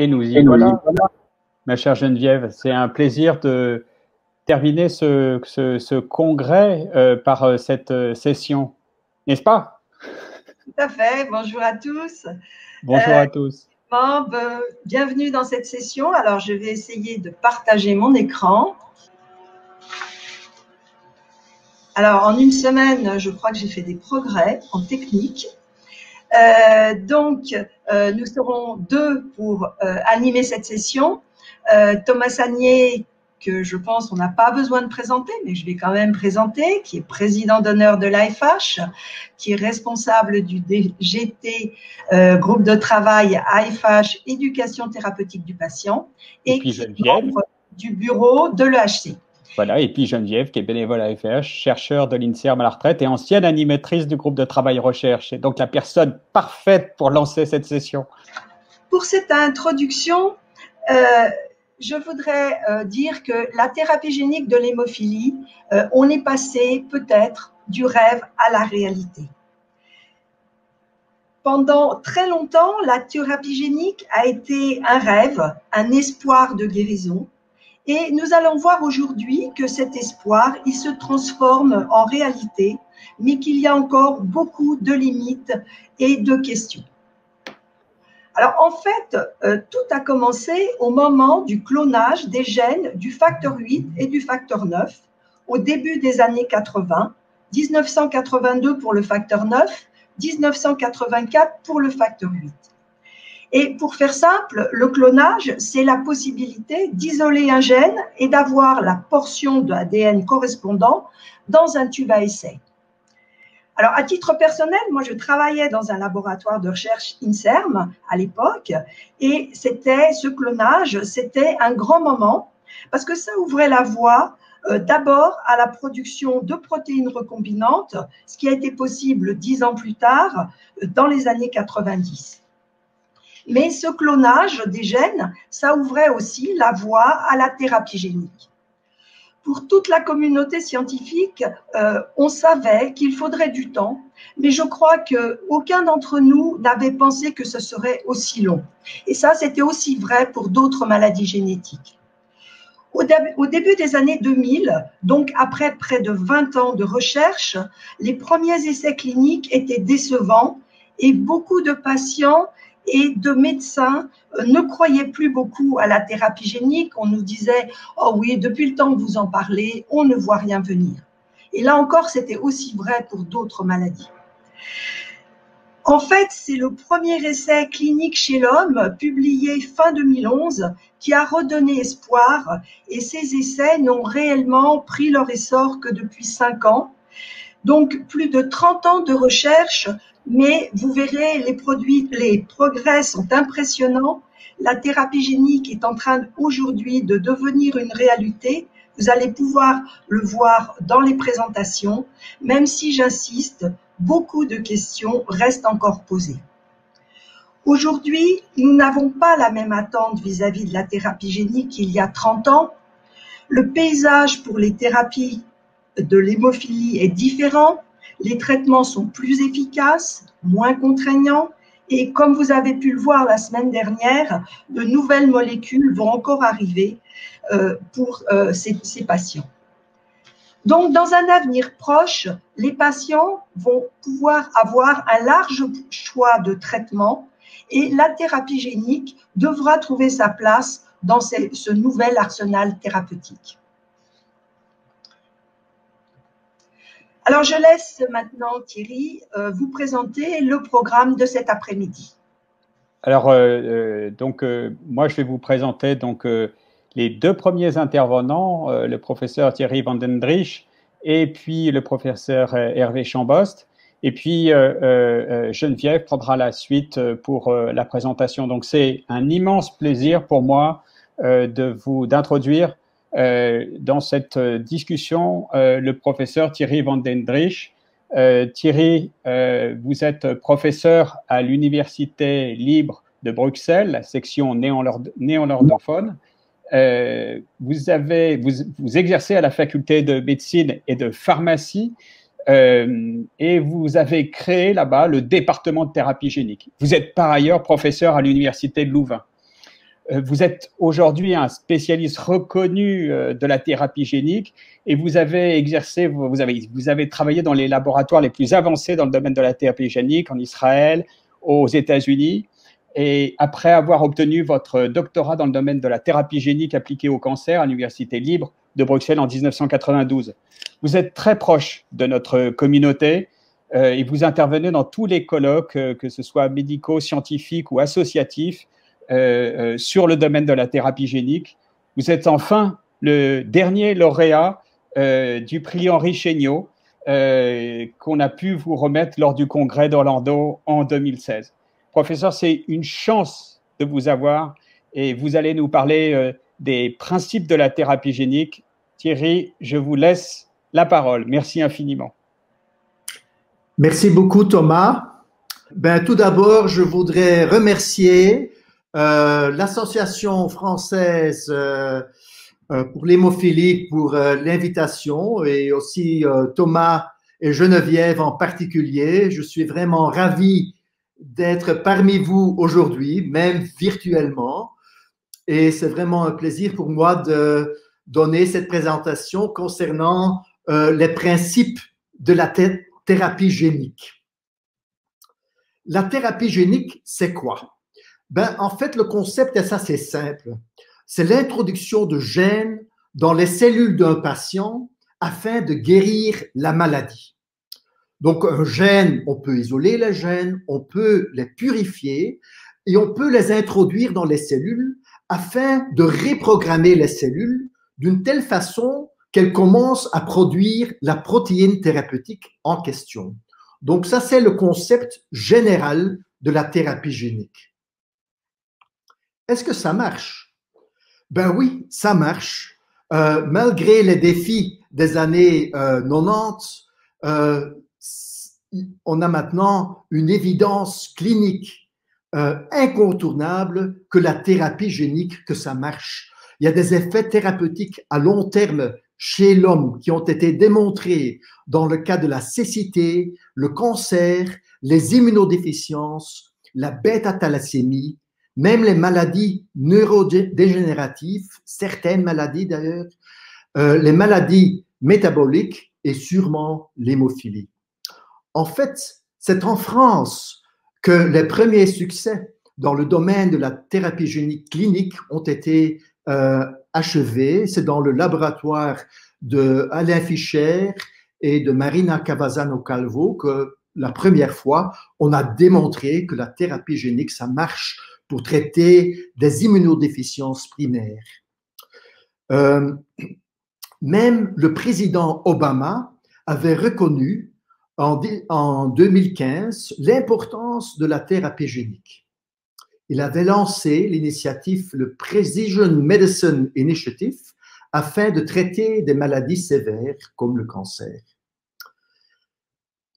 Et nous y voilà, ma chère Geneviève. C'est un plaisir de terminer ce congrès par cette session, n'est-ce pas? Tout à fait. Bonjour à tous. Bonjour à tous. Bienvenue dans cette session. Alors, je vais essayer de partager mon écran. Alors, en une semaine, je crois que j'ai fait des progrès en technique. Nous serons deux pour animer cette session. Thomas Sagnier, que je pense on n'a pas besoin de présenter, mais je vais quand même présenter, qui est président d'honneur de l'AFH, qui est responsable du DGT, groupe de travail AFH, éducation thérapeutique du patient, et qui est membre du bureau de l'EHC. Voilà, et puis Geneviève, qui est bénévole à AFH, chercheur de l'INSERM à la retraite et ancienne animatrice du groupe de travail recherche. Et donc la personne parfaite pour lancer cette session. Pour cette introduction, je voudrais dire que la thérapie génique de l'hémophilie, on est passé peut-être du rêve à la réalité. Pendant très longtemps, la thérapie génique a été un rêve, un espoir de guérison. Et nous allons voir aujourd'hui que cet espoir, il se transforme en réalité, mais qu'il y a encore beaucoup de limites et de questions. Alors, en fait, tout a commencé au moment du clonage des gènes du facteur 8 et du facteur 9, au début des années 80, 1982 pour le facteur 9, 1984 pour le facteur 8. Et pour faire simple, le clonage, c'est la possibilité d'isoler un gène et d'avoir la portion de ADN correspondant dans un tube à essai. Alors, à titre personnel, moi, je travaillais dans un laboratoire de recherche INSERM à l'époque, et ce clonage, c'était un grand moment parce que ça ouvrait la voie d'abord à la production de protéines recombinantes, ce qui a été possible 10 ans plus tard, dans les années 90. Mais ce clonage des gènes, ça ouvrait aussi la voie à la thérapie génique. Pour toute la communauté scientifique, on savait qu'il faudrait du temps, mais je crois qu'aucun d'entre nous n'avait pensé que ce serait aussi long. Et ça, c'était aussi vrai pour d'autres maladies génétiques. Au début des années 2000, donc après près de 20 ans de recherche, les premiers essais cliniques étaient décevants et beaucoup de patients et de médecins ne croyaient plus beaucoup à la thérapie génique. On nous disait « Oh oui, depuis le temps que vous en parlez, on ne voit rien venir ». Et là encore, c'était aussi vrai pour d'autres maladies. En fait, c'est le premier essai clinique chez l'homme, publié fin 2011, qui a redonné espoir, et ces essais n'ont réellement pris leur essor que depuis 5 ans. Donc, plus de 30 ans de recherche, mais vous verrez, les progrès sont impressionnants. La thérapie génique est en train aujourd'hui de devenir une réalité. Vous allez pouvoir le voir dans les présentations, même si j'insiste, beaucoup de questions restent encore posées. Aujourd'hui, nous n'avons pas la même attente vis-à-vis de la thérapie génique qu'il y a 30 ans. Le paysage pour les thérapies de l'hémophilie est différent, les traitements sont plus efficaces, moins contraignants, et comme vous avez pu le voir la semaine dernière, de nouvelles molécules vont encore arriver pour ces patients. Donc, dans un avenir proche, les patients vont pouvoir avoir un large choix de traitements et la thérapie génique devra trouver sa place dans ce nouvel arsenal thérapeutique. Alors, je laisse maintenant Thierry vous présenter le programme de cet après-midi. Alors, moi, je vais vous présenter les deux premiers intervenants, le professeur Thierry van den Driesch et puis le professeur Hervé Chambost. Et puis, Geneviève prendra la suite pour la présentation. Donc, c'est un immense plaisir pour moi d'introduire dans cette discussion le professeur Thierry van den Driesch. Thierry, vous êtes professeur à l'Université libre de Bruxelles, la section néerlandophone. Vous exercez à la faculté de médecine et de pharmacie et vous avez créé là-bas le département de thérapie génique. Vous êtes par ailleurs professeur à l'Université de Louvain. Vous êtes aujourd'hui un spécialiste reconnu de la thérapie génique et vous avez travaillé dans les laboratoires les plus avancés dans le domaine de la thérapie génique en Israël, aux États-Unis. Et après avoir obtenu votre doctorat dans le domaine de la thérapie génique appliquée au cancer à l'Université libre de Bruxelles en 1992, vous êtes très proche de notre communauté et vous intervenez dans tous les colloques, que ce soit médicaux, scientifiques ou associatifs, sur le domaine de la thérapie génique. Vous êtes enfin le dernier lauréat du prix Henri Chéniaud qu'on a pu vous remettre lors du congrès d'Orlando en 2016. Professeur, c'est une chance de vous avoir et vous allez nous parler des principes de la thérapie génique. Thierry, je vous laisse la parole. Merci infiniment. Merci beaucoup, Thomas. Tout d'abord, je voudrais remercier l'Association française pour l'hémophilie pour l'invitation et aussi Thomas et Geneviève en particulier. Je suis vraiment ravi d'être parmi vous aujourd'hui, même virtuellement. Et c'est vraiment un plaisir pour moi de donner cette présentation concernant les principes de la thérapie génique. La thérapie génique, c'est quoi? En fait, le concept est assez simple. C'est l'introduction de gènes dans les cellules d'un patient afin de guérir la maladie. Donc, un gène, on peut isoler les gènes, on peut les purifier et on peut les introduire dans les cellules afin de reprogrammer les cellules d'une telle façon qu'elles commencent à produire la protéine thérapeutique en question. Donc, ça, c'est le concept général de la thérapie génique. Est-ce que ça marche? Oui, ça marche. Malgré les défis des années 90, on a maintenant une évidence clinique incontournable que la thérapie génique, que ça marche. Il y a des effets thérapeutiques à long terme chez l'homme qui ont été démontrés dans le cas de la cécité, le cancer, les immunodéficiences, la bêta-thalassémie, même les maladies neurodégénératives, certaines maladies d'ailleurs, les maladies métaboliques et sûrement l'hémophilie. En fait, c'est en France que les premiers succès dans le domaine de la thérapie génique clinique ont été achevés. C'est dans le laboratoire de Alain Fischer et de Marina Cavazzano Calvo que la première fois, on a démontré que la thérapie génique, ça marche pour traiter des immunodéficiences primaires. Même le président Obama avait reconnu en 2015 l'importance de la thérapie génique. Il avait lancé l'initiative, le Precision Medicine Initiative, afin de traiter des maladies sévères comme le cancer.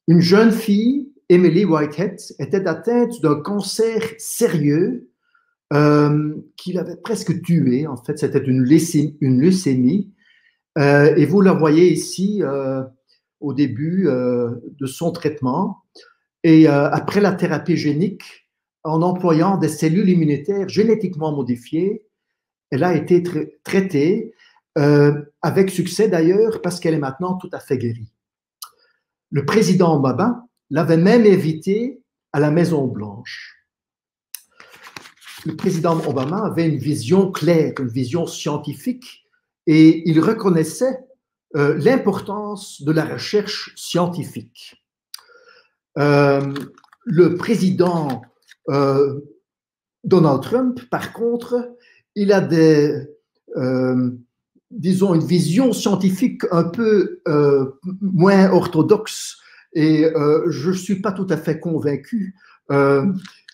Une jeune fille, Emily Whitehead, était atteinte d'un cancer sérieux qui l'avait presque tuée. En fait, c'était une leucémie. Et vous la voyez ici au début de son traitement. Et après la thérapie génique, en employant des cellules immunitaires génétiquement modifiées, elle a été traitée avec succès d'ailleurs parce qu'elle est maintenant tout à fait guérie. Le président Obama l'avait même invitée à la Maison-Blanche. Le président Obama avait une vision claire, une vision scientifique, et il reconnaissait l'importance de la recherche scientifique. Le président Donald Trump, par contre, il a disons, une vision scientifique un peu moins orthodoxe, et je ne suis pas tout à fait convaincu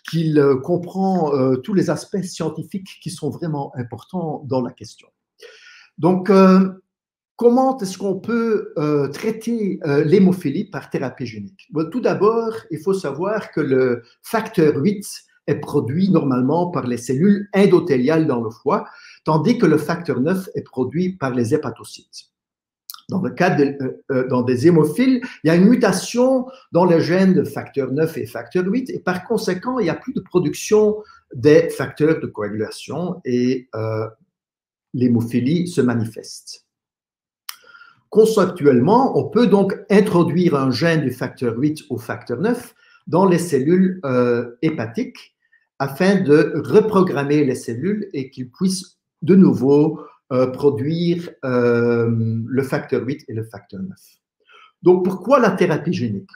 qu'il comprend tous les aspects scientifiques qui sont vraiment importants dans la question. Donc, comment est-ce qu'on peut traiter l'hémophilie par thérapie génique? Tout d'abord, il faut savoir que le facteur 8 est produit normalement par les cellules endothéliales dans le foie, tandis que le facteur 9 est produit par les hépatocytes. Dans le cas dans des hémophiles, il y a une mutation dans les gènes de facteur 9 et facteur 8 et par conséquent, il n'y a plus de production des facteurs de coagulation et l'hémophilie se manifeste. Conceptuellement, on peut donc introduire un gène du facteur 8 au facteur 9 dans les cellules hépatiques afin de reprogrammer les cellules et qu'ils puissent de nouveau produire le facteur 8 et le facteur 9. Donc, pourquoi la thérapie génique?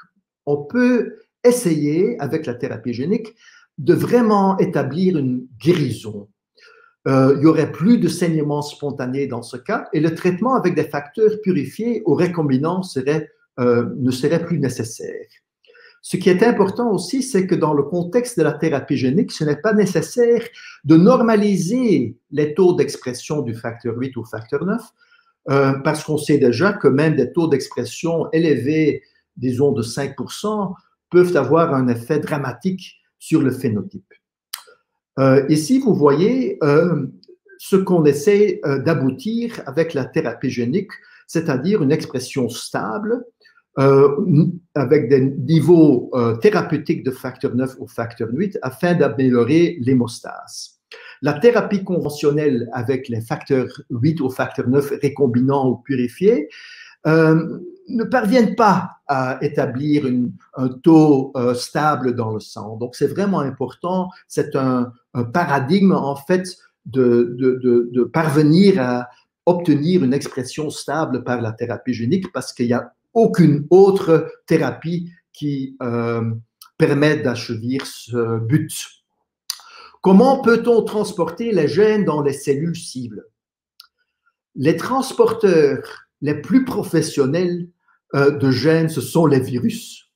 On peut essayer, avec la thérapie génique, de vraiment établir une guérison. Il n'y aurait plus de saignement spontané dans ce cas et le traitement avec des facteurs purifiés ou recombinants ne serait plus nécessaire. Ce qui est important aussi, c'est que dans le contexte de la thérapie génique, ce n'est pas nécessaire de normaliser les taux d'expression du facteur 8 ou facteur 9, parce qu'on sait déjà que même des taux d'expression élevés, disons de 5%, peuvent avoir un effet dramatique sur le phénotype. Ici, vous voyez ce qu'on essaie d'aboutir avec la thérapie génique, c'est-à-dire une expression stable avec des niveaux thérapeutiques de facteur 9 ou facteur 8 afin d'améliorer l'hémostase. La thérapie conventionnelle avec les facteurs 8 ou facteur 9 recombinants ou purifiés ne parviennent pas à établir un taux stable dans le sang. Donc, c'est vraiment important. C'est un paradigme, en fait, de parvenir à obtenir une expression stable par la thérapie génique parce qu'il y a aucune autre thérapie qui permet d'achevir ce but. Comment peut-on transporter les gènes dans les cellules cibles? Les transporteurs les plus professionnels de gènes, ce sont les virus.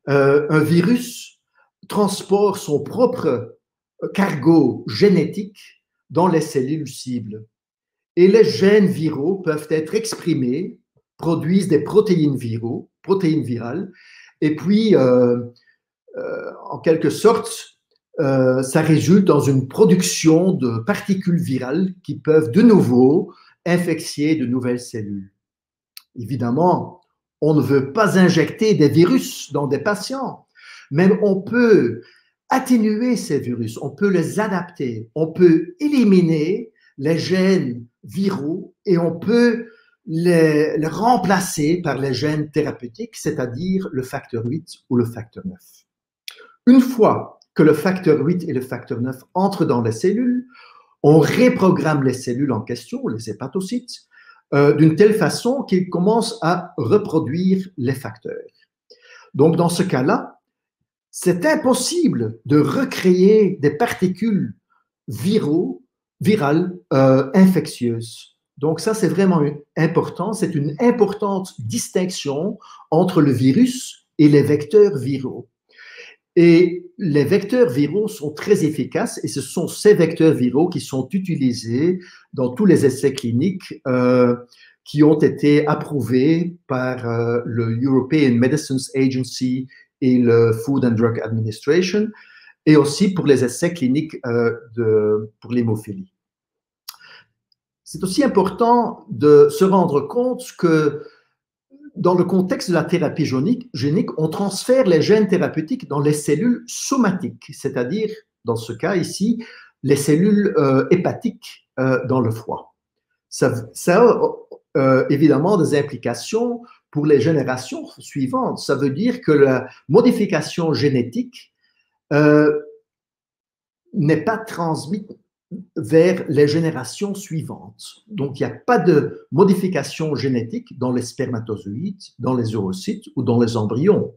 Un virus transporte son propre cargo génétique dans les cellules cibles. Et les gènes viraux peuvent être exprimés, produisent des protéines virales, et puis, en quelque sorte, ça résulte dans une production de particules virales qui peuvent de nouveau infecter de nouvelles cellules. Évidemment, on ne veut pas injecter des virus dans des patients, mais on peut atténuer ces virus, on peut les adapter, on peut éliminer les gènes viraux et on peut les remplacer par les gènes thérapeutiques, c'est-à-dire le facteur 8 ou le facteur 9. Une fois que le facteur 8 et le facteur 9 entrent dans les cellules, on reprogramme les cellules en question, les hépatocytes, d'une telle façon qu'ils commencent à reproduire les facteurs. Donc, dans ce cas-là, c'est impossible de recréer des particules virales infectieuses. Donc, ça, c'est vraiment important. C'est une importante distinction entre le virus et les vecteurs viraux. Et les vecteurs viraux sont très efficaces et ce sont ces vecteurs viraux qui sont utilisés dans tous les essais cliniques qui ont été approuvés par le European Medicines Agency et le Food and Drug Administration et aussi pour les essais cliniques pour l'hémophilie. C'est aussi important de se rendre compte que dans le contexte de la thérapie génique, on transfère les gènes thérapeutiques dans les cellules somatiques, c'est-à-dire, dans ce cas ici, les cellules hépatiques dans le foie. Ça a évidemment des implications pour les générations suivantes. Ça veut dire que la modification génétique n'est pas transmise vers les générations suivantes. Donc, il n'y a pas de modification génétique dans les spermatozoïdes, dans les oocytes ou dans les embryons.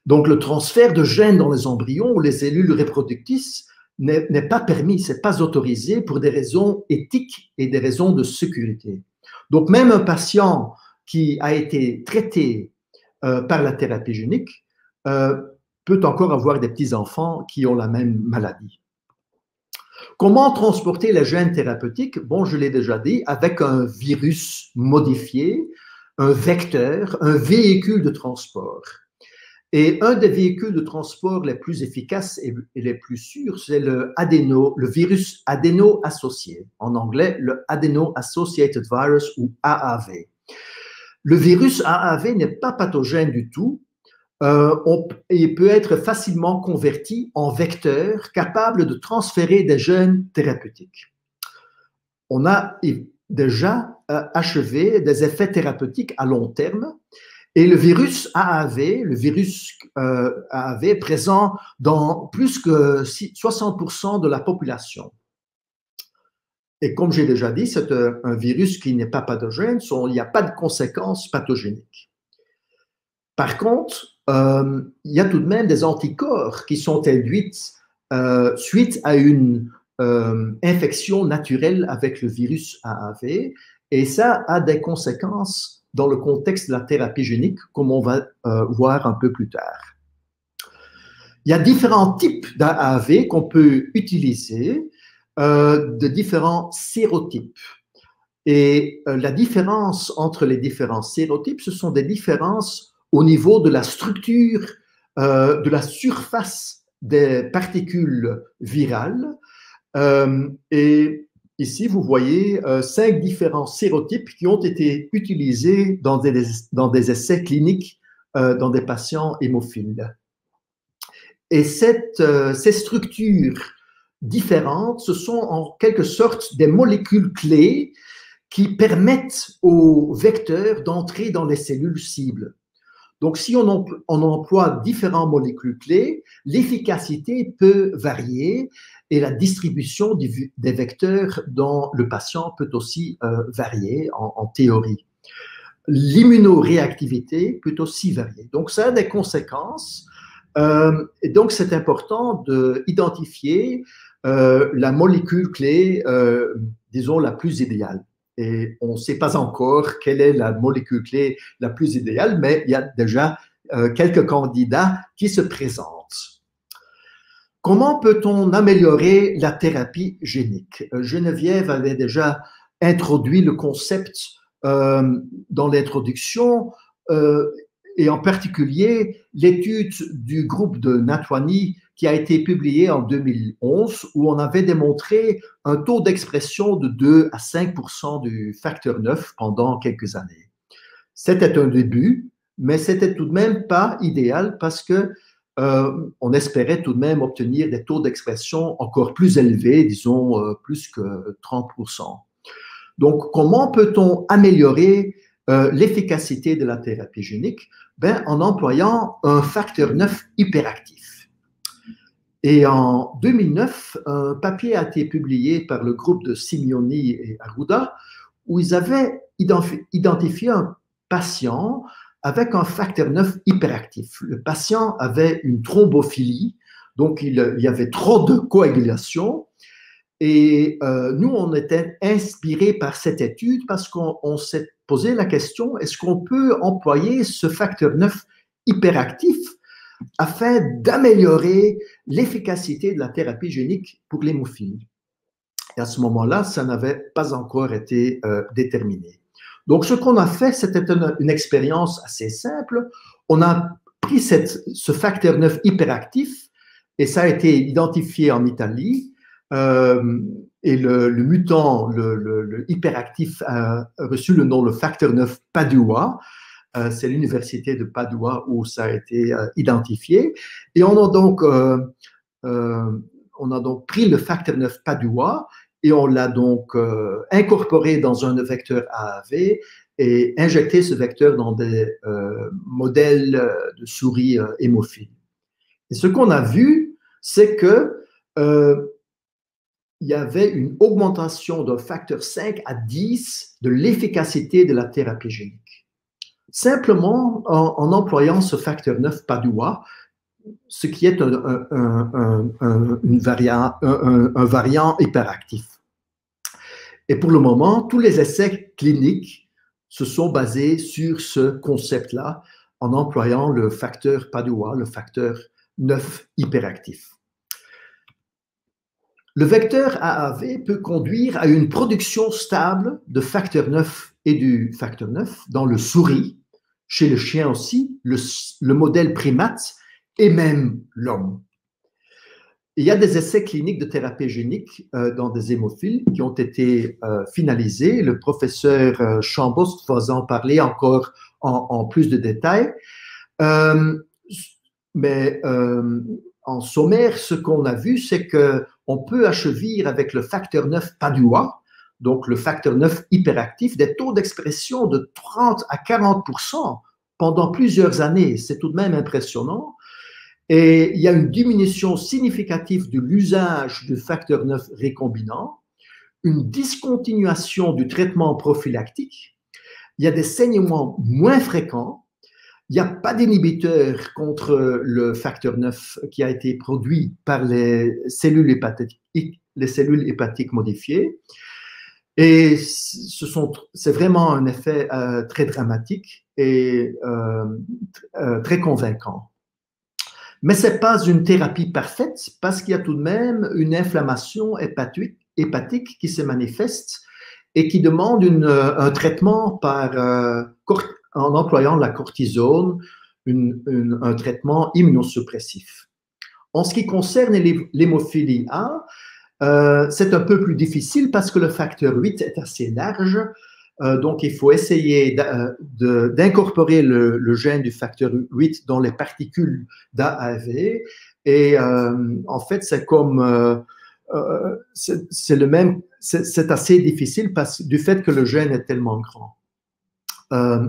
Donc, le transfert de gènes dans les embryons ou les cellules reproductrices n'est pas permis, ce n'est pas autorisé pour des raisons éthiques et des raisons de sécurité. Donc, même un patient qui a été traité par la thérapie génique peut encore avoir des petits-enfants qui ont la même maladie. Comment transporter les gènes thérapeutiques? Bon, je l'ai déjà dit, avec un virus modifié, un vecteur, un véhicule de transport. Et un des véhicules de transport les plus efficaces et les plus sûrs, c'est le virus adéno-associé. En anglais, le Adeno-Associated Virus ou AAV. Le virus AAV n'est pas pathogène du tout. Il peut être facilement converti en vecteur capable de transférer des gènes thérapeutiques. On a déjà achevé des effets thérapeutiques à long terme et le virus AAV est présent dans plus que 60% de la population. Et comme j'ai déjà dit, c'est un virus qui n'est pas pathogène, il n'y a pas de conséquences pathogéniques. Par contre, il y a tout de même des anticorps qui sont induits suite à une infection naturelle avec le virus AAV, et ça a des conséquences dans le contexte de la thérapie génique, comme on va voir un peu plus tard. Il y a différents types d'AAV qu'on peut utiliser, de différents sérotypes. Et la différence entre les différents sérotypes, ce sont des différences au niveau de la structure, de la surface des particules virales. Et ici, vous voyez 5 différents sérotypes qui ont été utilisés dans des essais cliniques dans des patients hémophiles. Et ces structures différentes, ce sont en quelque sorte des molécules clés qui permettent aux vecteurs d'entrer dans les cellules cibles. Donc, si on emploie différentes molécules clés, l'efficacité peut varier et la distribution des vecteurs dans le patient peut aussi varier en théorie. L'immunoréactivité peut aussi varier. Donc, ça a des conséquences. Et donc, c'est important d'identifier la molécule clé, disons, la plus idéale. Et on ne sait pas encore quelle est la molécule clé la plus idéale, mais il y a déjà quelques candidats qui se présentent. Comment peut-on améliorer la thérapie génique? Geneviève avait déjà introduit le concept dans l'introduction, et en particulier l'étude du groupe de Natwani qui a été publiée en 2011, où on avait démontré un taux d'expression de 2 à 5% du facteur 9 pendant quelques années. C'était un début, mais c'était tout de même pas idéal parce que on espérait tout de même obtenir des taux d'expression encore plus élevés, disons plus que 30%. Donc, comment peut-on améliorer l'efficacité de la thérapie génique? En employant un facteur 9 hyperactif. Et en 2009, un papier a été publié par le groupe de Simeoni et Arruda, où ils avaient identifié un patient avec un facteur 9 hyperactif. Le patient avait une thrombophilie, donc il y avait trop de coagulation. Et nous, on était inspirés par cette étude parce qu'on s'est posé la question, est-ce qu'on peut employer ce facteur 9 hyperactif afin d'améliorer l'efficacité de la thérapie génique pour l'hémophilie? Et à ce moment-là, ça n'avait pas encore été déterminé. Donc, ce qu'on a fait, c'était une expérience assez simple. On a pris ce facteur 9 hyperactif et ça a été identifié en Italie. Et le mutant, le hyperactif, a reçu le nom, le facteur 9 Padua. C'est l'université de Padua où ça a été identifié. Et on a donc pris le facteur 9 Padua et on l'a donc incorporé dans un vecteur AAV et injecté ce vecteur dans des modèles de souris hémophiles. Et ce qu'on a vu, c'est que il y avait une augmentation d'un facteur 5 à 10 de l'efficacité de la thérapie génique. Simplement en employant ce facteur 9 Padua, ce qui est un variant hyperactif. Et pour le moment, tous les essais cliniques se sont basés sur ce concept-là, en employant le facteur Padua, le facteur 9 hyperactif. Le vecteur AAV peut conduire à une production stable de facteur 9 et du facteur 9 dans le souris, chez le chien aussi, le modèle primate et même l'homme. il y a des essais cliniques de thérapie génique dans des hémophiles qui ont été finalisés. Le professeur Chambost va en parler encore en plus de détails. Mais en sommaire, ce qu'on a vu, c'est qu'on peut achever avec le facteur 9 PADUA, donc le facteur 9 hyperactif, des taux d'expression de 30 à 40% pendant plusieurs années. C'est tout de même impressionnant. Et il y a une diminution significative de l'usage du facteur 9 récombinant, une discontinuation du traitement prophylactique, il y a des saignements moins fréquents, il n'y a pas d'inhibiteur contre le facteur 9 qui a été produit par les cellules hépatiques modifiées. Et c'est vraiment un effet très dramatique et très convaincant. Mais ce n'est pas une thérapie parfaite parce qu'il y a tout de même une inflammation hépatique qui se manifeste et qui demande un traitement en employant la cortisone, un traitement immunosuppressif. En ce qui concerne l'hémophilie A, c'est un peu plus difficile parce que le facteur 8 est assez large. Donc, il faut essayer d'incorporer le gène du facteur 8 dans les particules d'AAV. Et en fait, c'est comme c'est assez difficile du fait que le gène est tellement grand.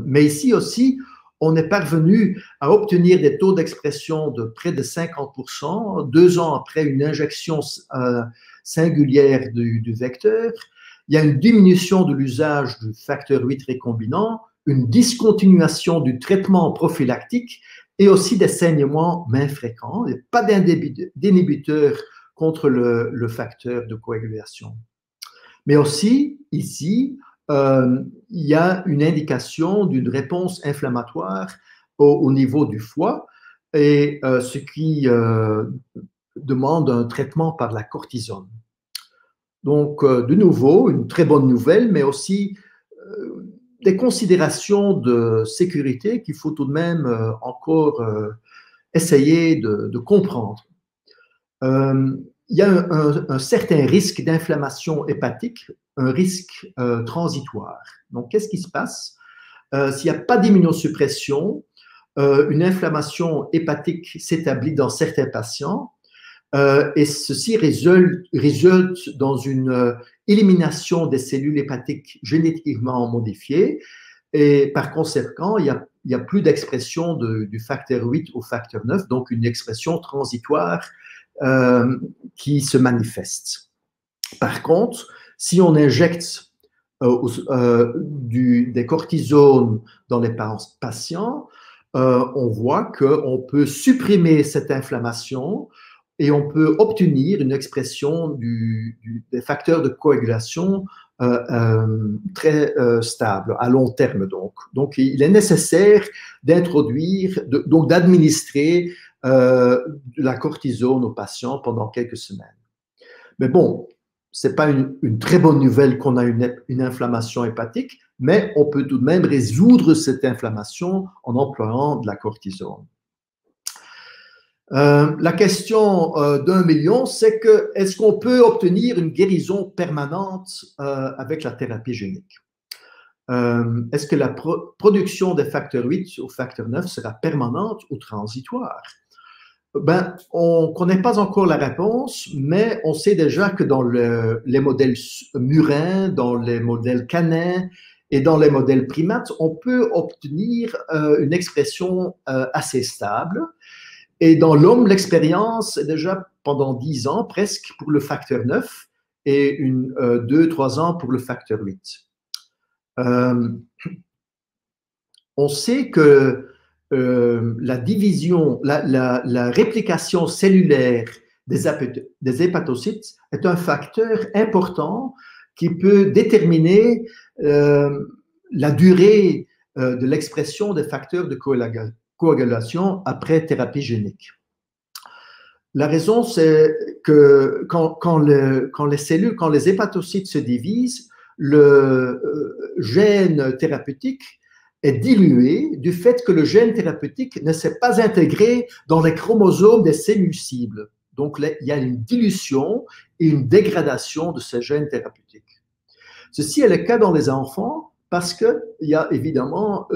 Mais ici aussi, on est parvenu à obtenir des taux d'expression de près de 50%, 2 ans après une injection singulière du vecteur. Il y a une diminution de l'usage du facteur 8 récombinant, une discontinuation du traitement prophylactique et aussi des saignements moins fréquents. Il n'y a pas d'inhibiteur contre le facteur de coagulation. Mais aussi, ici, il y a une indication d'une réponse inflammatoire au niveau du foie, et ce qui demande un traitement par la cortisone. Donc, de nouveau, une très bonne nouvelle, mais aussi des considérations de sécurité qu'il faut tout de même encore essayer de comprendre. Il y a un certain risque d'inflammation hépatique, un risque transitoire. Donc, qu'est-ce qui se passe? S'il n'y a pas d'immunosuppression, une inflammation hépatique s'établit dans certains patients et ceci résulte dans une élimination des cellules hépatiques génétiquement modifiées et par conséquent, il y a plus d'expression du facteur 8 au facteur 9, donc une expression transitoire qui se manifeste. Par contre, si on injecte des cortisones dans les patients, on voit qu'on peut supprimer cette inflammation et on peut obtenir une expression des facteurs de coagulation très stable, à long terme donc. Donc, il est nécessaire d'administrer la cortisone aux patients pendant quelques semaines. Mais bon, ce n'est pas une très bonne nouvelle qu'on a une inflammation hépatique, mais on peut tout de même résoudre cette inflammation en employant de la cortisone. La question d'1 million, c'est est-ce qu'on peut obtenir une guérison permanente avec la thérapie génique? Est-ce que la production des facteurs 8 au facteur 9 sera permanente ou transitoire? Ben, on ne connaît pas encore la réponse, mais on sait déjà que dans les modèles murins, dans les modèles canins et dans les modèles primates, on peut obtenir une expression assez stable. Et dans l'homme, l'expérience est déjà pendant 10 ans presque pour le facteur 9 et 2-3 ans pour le facteur 8. On sait que la division, la réplication cellulaire des hépatocytes est un facteur important qui peut déterminer la durée de l'expression des facteurs de coagulation après thérapie génique. La raison, c'est que quand les hépatocytes se divisent, le gène thérapeutique est dilué du fait que le gène thérapeutique ne s'est pas intégré dans les chromosomes des cellules cibles. Donc, là, il y a une dilution et une dégradation de ces gènes thérapeutiques. Ceci est le cas dans les enfants parce qu'il y a évidemment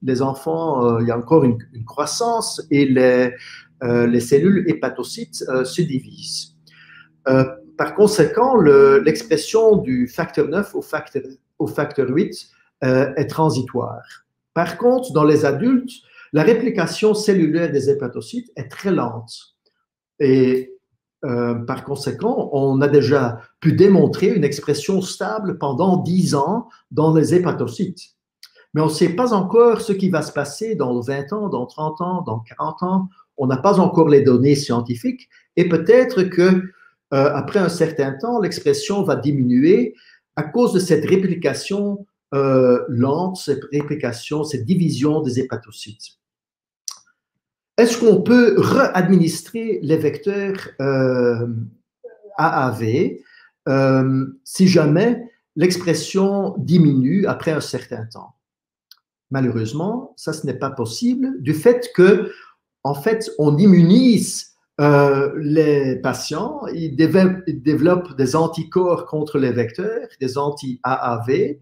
les enfants, il y a encore une croissance et les cellules hépatocytes se divisent. Par conséquent, l'expression du facteur 9 au facteur 8 est transitoire. Par contre, dans les adultes, la réplication cellulaire des hépatocytes est très lente. Et par conséquent, on a déjà pu démontrer une expression stable pendant 10 ans dans les hépatocytes. Mais on ne sait pas encore ce qui va se passer dans 20 ans, dans 30 ans, dans 40 ans. On n'a pas encore les données scientifiques et peut-être que après un certain temps, l'expression va diminuer à cause de cette réplication lente, cette réplication, cette division des hépatocytes. Est-ce qu'on peut réadministrer les vecteurs AAV si jamais l'expression diminue après un certain temps? Malheureusement, ça, ce n'est pas possible du fait que, en fait, on immunise les patients, ils développent des anticorps contre les vecteurs, des anti-AAV,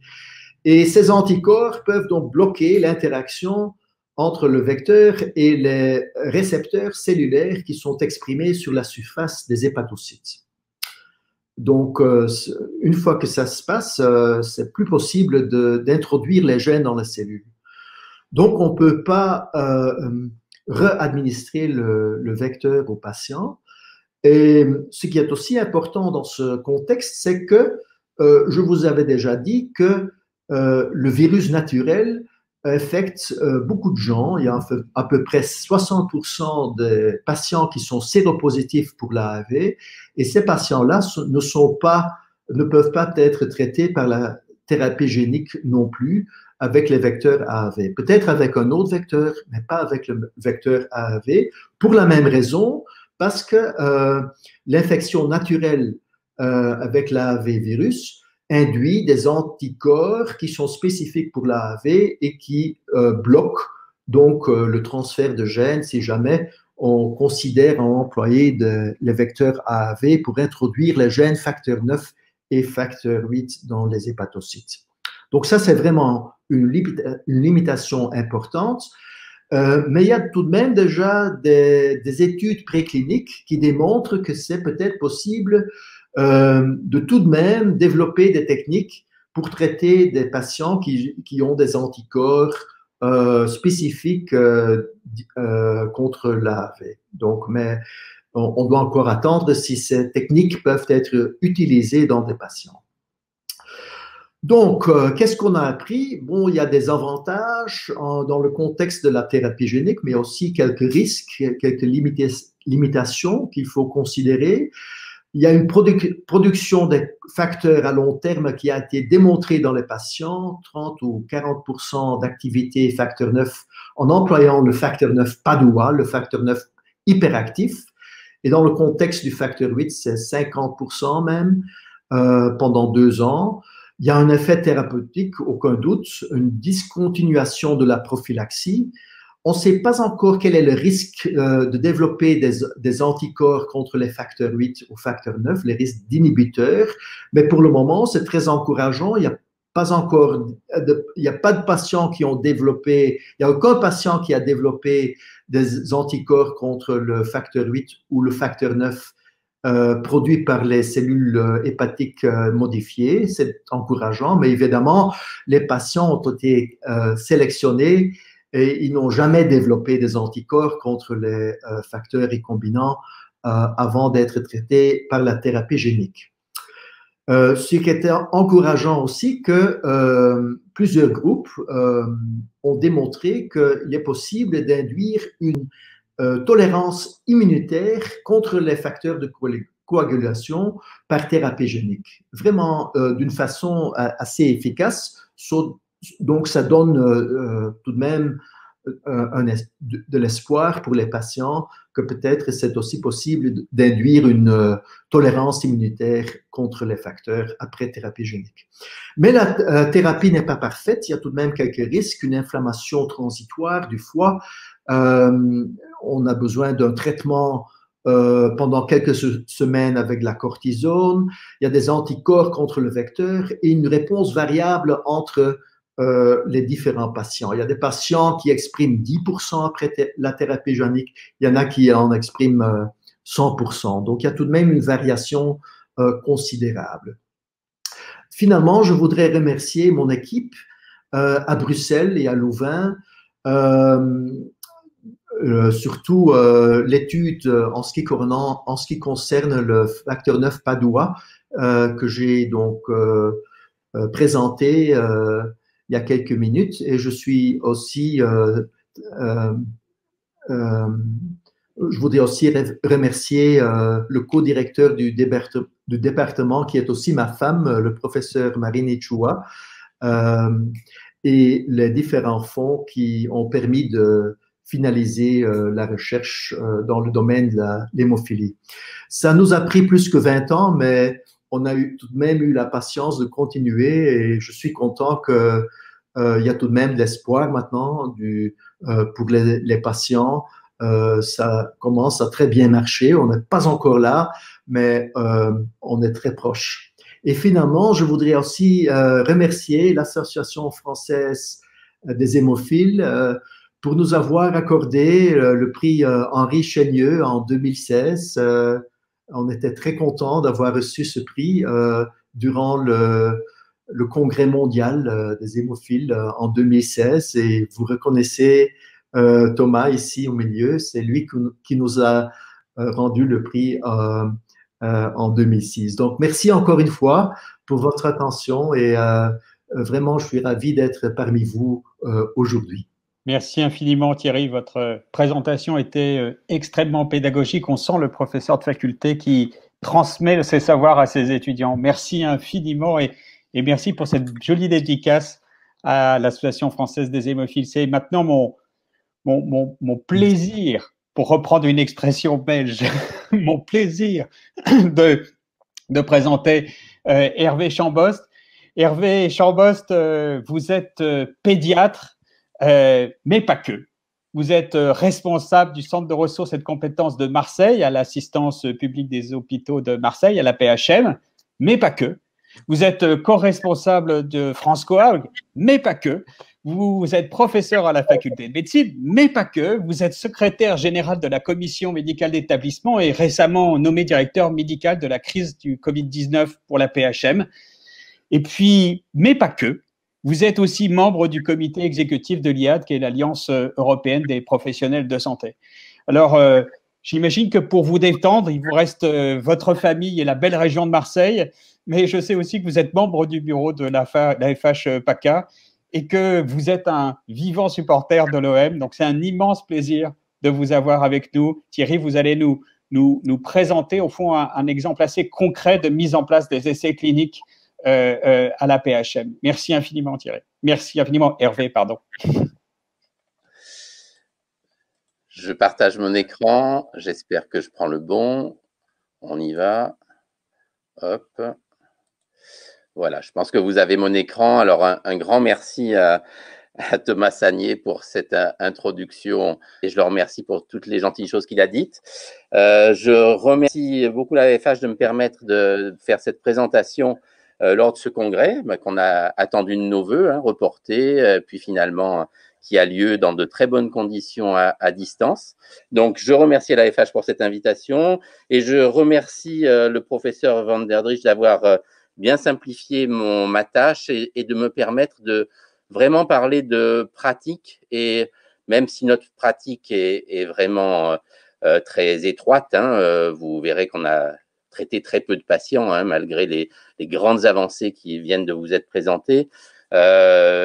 et ces anticorps peuvent donc bloquer l'interaction entre le vecteur et les récepteurs cellulaires qui sont exprimés sur la surface des hépatocytes. Donc, une fois que ça se passe, c'est plus possible d'introduire les gènes dans la cellule. Donc, on ne peut pas réadministrer le vecteur au patient. Et ce qui est aussi important dans ce contexte, c'est que je vous avais déjà dit que le virus naturel affecte beaucoup de gens. Il y a à peu près 60% des patients qui sont séropositifs pour l'AAV et ces patients-là ne peuvent pas être traités par la thérapie génique non plus avec les vecteurs AAV. Peut-être avec un autre vecteur, mais pas avec le vecteur AAV, pour la même raison, parce que l'infection naturelle avec l'AAV virus induit des anticorps qui sont spécifiques pour l'AAV et qui bloquent donc le transfert de gènes si jamais on considère employer les vecteurs AAV pour introduire les gènes facteur 9 et facteur 8 dans les hépatocytes. Donc ça, c'est vraiment une limitation importante. Mais il y a tout de même déjà des études précliniques qui démontrent que c'est peut-être possible de tout de même développer des techniques pour traiter des patients qui ont des anticorps spécifiques contre l'AAV. Donc, mais on doit encore attendre si ces techniques peuvent être utilisées dans des patients. Donc, qu'est-ce qu'on a appris? Bon, il y a des avantages dans le contexte de la thérapie génique, mais aussi quelques risques, quelques limitations qu'il faut considérer. Il y a une production des facteurs à long terme qui a été démontrée dans les patients, 30 ou 40% d'activité facteur 9 en employant le facteur 9 PADUA, le facteur 9 hyperactif. Et dans le contexte du facteur 8, c'est 50% même pendant 2 ans. Il y a un effet thérapeutique, aucun doute, une discontinuation de la prophylaxie. On ne sait pas encore quel est le risque de développer des anticorps contre les facteurs 8 ou facteur 9, les risques d'inhibiteurs, mais pour le moment, c'est très encourageant. Il n'y a pas de patients qui ont développé, il n'y a aucun patient qui a développé des anticorps contre le facteur 8 ou le facteur 9 produits par les cellules hépatiques modifiées. C'est encourageant, mais évidemment, les patients ont été sélectionnés et ils n'ont jamais développé des anticorps contre les facteurs recombinants avant d'être traités par la thérapie génique. Ce qui était encourageant aussi, que plusieurs groupes ont démontré qu'il est possible d'induire une tolérance immunitaire contre les facteurs de coagulation par thérapie génique. Vraiment d'une façon assez efficace. Donc, ça donne tout de même de l'espoir pour les patients que peut-être c'est aussi possible d'induire une tolérance immunitaire contre les facteurs après thérapie génique. Mais la thérapie n'est pas parfaite, il y a tout de même quelques risques, une inflammation transitoire du foie. On a besoin d'un traitement pendant quelques semaines avec la cortisone. Il y a des anticorps contre le vecteur et une réponse variable entre les différents patients. Il y a des patients qui expriment 10% après la thérapie génique, il y en a qui en expriment 100%. Donc, il y a tout de même une variation considérable. Finalement, je voudrais remercier mon équipe à Bruxelles et à Louvain, surtout l'étude en ce qui concerne le facteur 9 Padua que j'ai donc présenté il y a quelques minutes, et je suis aussi je voudrais aussi remercier le co-directeur du département, qui est aussi ma femme, le professeur Marine Chua, et les différents fonds qui ont permis de finaliser la recherche dans le domaine de l'hémophilie. Ça nous a pris plus que 20 ans, mais on a tout de même eu la patience de continuer, et je suis content qu'il y a tout de même de l'espoir maintenant pour les patients. Ça commence à très bien marcher. On n'est pas encore là, mais on est très proche. Et finalement, je voudrais aussi remercier l'Association française des hémophiles pour nous avoir accordé le prix Henri Chaigneux en 2016. On était très contents d'avoir reçu ce prix durant le congrès mondial des hémophiles en 2016. Et vous reconnaissez Thomas ici au milieu, c'est lui qui nous a rendu le prix en 2006. Donc, merci encore une fois pour votre attention, et vraiment, je suis ravi d'être parmi vous aujourd'hui. Merci infiniment Thierry, votre présentation était extrêmement pédagogique. On sent le professeur de faculté qui transmet ses savoirs à ses étudiants. Merci infiniment, et merci pour cette jolie dédicace à l'Association française des hémophiles. C'est maintenant mon plaisir, pour reprendre une expression belge, mon plaisir de présenter Hervé Chambost. Hervé Chambost, vous êtes pédiatre, mais pas que. Vous êtes responsable du Centre de ressources et de compétences de Marseille, à l'Assistance publique des hôpitaux de Marseille, à la PHM, mais pas que. Vous êtes co-responsable de France Coag, mais pas que. Vous êtes professeur à la faculté de médecine, mais pas que. Vous êtes secrétaire général de la commission médicale d'établissement et récemment nommé directeur médical de la crise du Covid-19 pour la PHM. Et puis, mais pas que. Vous êtes aussi membre du comité exécutif de l'IAD, qui est l'Alliance européenne des professionnels de santé. Alors, j'imagine que pour vous détendre, il vous reste votre famille et la belle région de Marseille, mais je sais aussi que vous êtes membre du bureau de la FH PACA et que vous êtes un vivant supporter de l'OM. Donc, c'est un immense plaisir de vous avoir avec nous. Thierry, vous allez nous présenter, au fond, un exemple assez concret de mise en place des essais cliniques à la PHM. Merci infiniment, Thierry. Merci infiniment, Hervé, pardon. Je partage mon écran. J'espère que je prends le bon. On y va. Hop. Voilà, je pense que vous avez mon écran. Alors, un grand merci à Thomas Sagnier pour cette introduction, et je le remercie pour toutes les gentilles choses qu'il a dites. Je remercie beaucoup la FH de me permettre de faire cette présentation lors de ce congrès qu'on a attendu de nos voeux, reporté, puis finalement qui a lieu dans de très bonnes conditions à distance. Donc, je remercie la FH pour cette invitation, et je remercie le professeur Van der Driesche d'avoir bien simplifié ma tâche et de me permettre de vraiment parler de pratique. Et même si notre pratique est vraiment très étroite, vous verrez qu'on a traité très peu de patients, malgré les grandes avancées qui viennent de vous être présentées.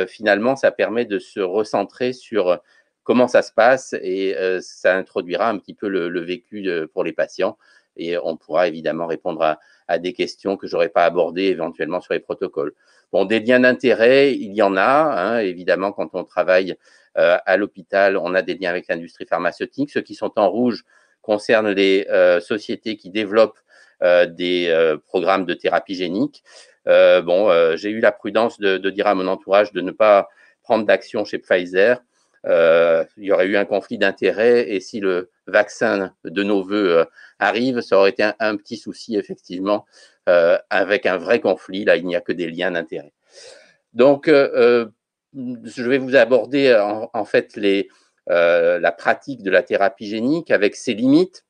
Finalement, ça permet de se recentrer sur comment ça se passe, et ça introduira un petit peu le vécu pour les patients, et on pourra évidemment répondre à des questions que je n'aurais pas abordées éventuellement sur les protocoles. Bon, des liens d'intérêt, il y en a, évidemment, quand on travaille à l'hôpital, on a des liens avec l'industrie pharmaceutique. Ceux qui sont en rouge concernent les sociétés qui développent des programmes de thérapie génique. J'ai eu la prudence de dire à mon entourage de ne pas prendre d'action chez Pfizer. il y aurait eu un conflit d'intérêts et si le vaccin de nos voeux arrive, ça aurait été un petit souci, effectivement, avec un vrai conflit. Là, il n'y a que des liens d'intérêt. Donc, je vais vous aborder en fait la pratique de la thérapie génique avec ses limites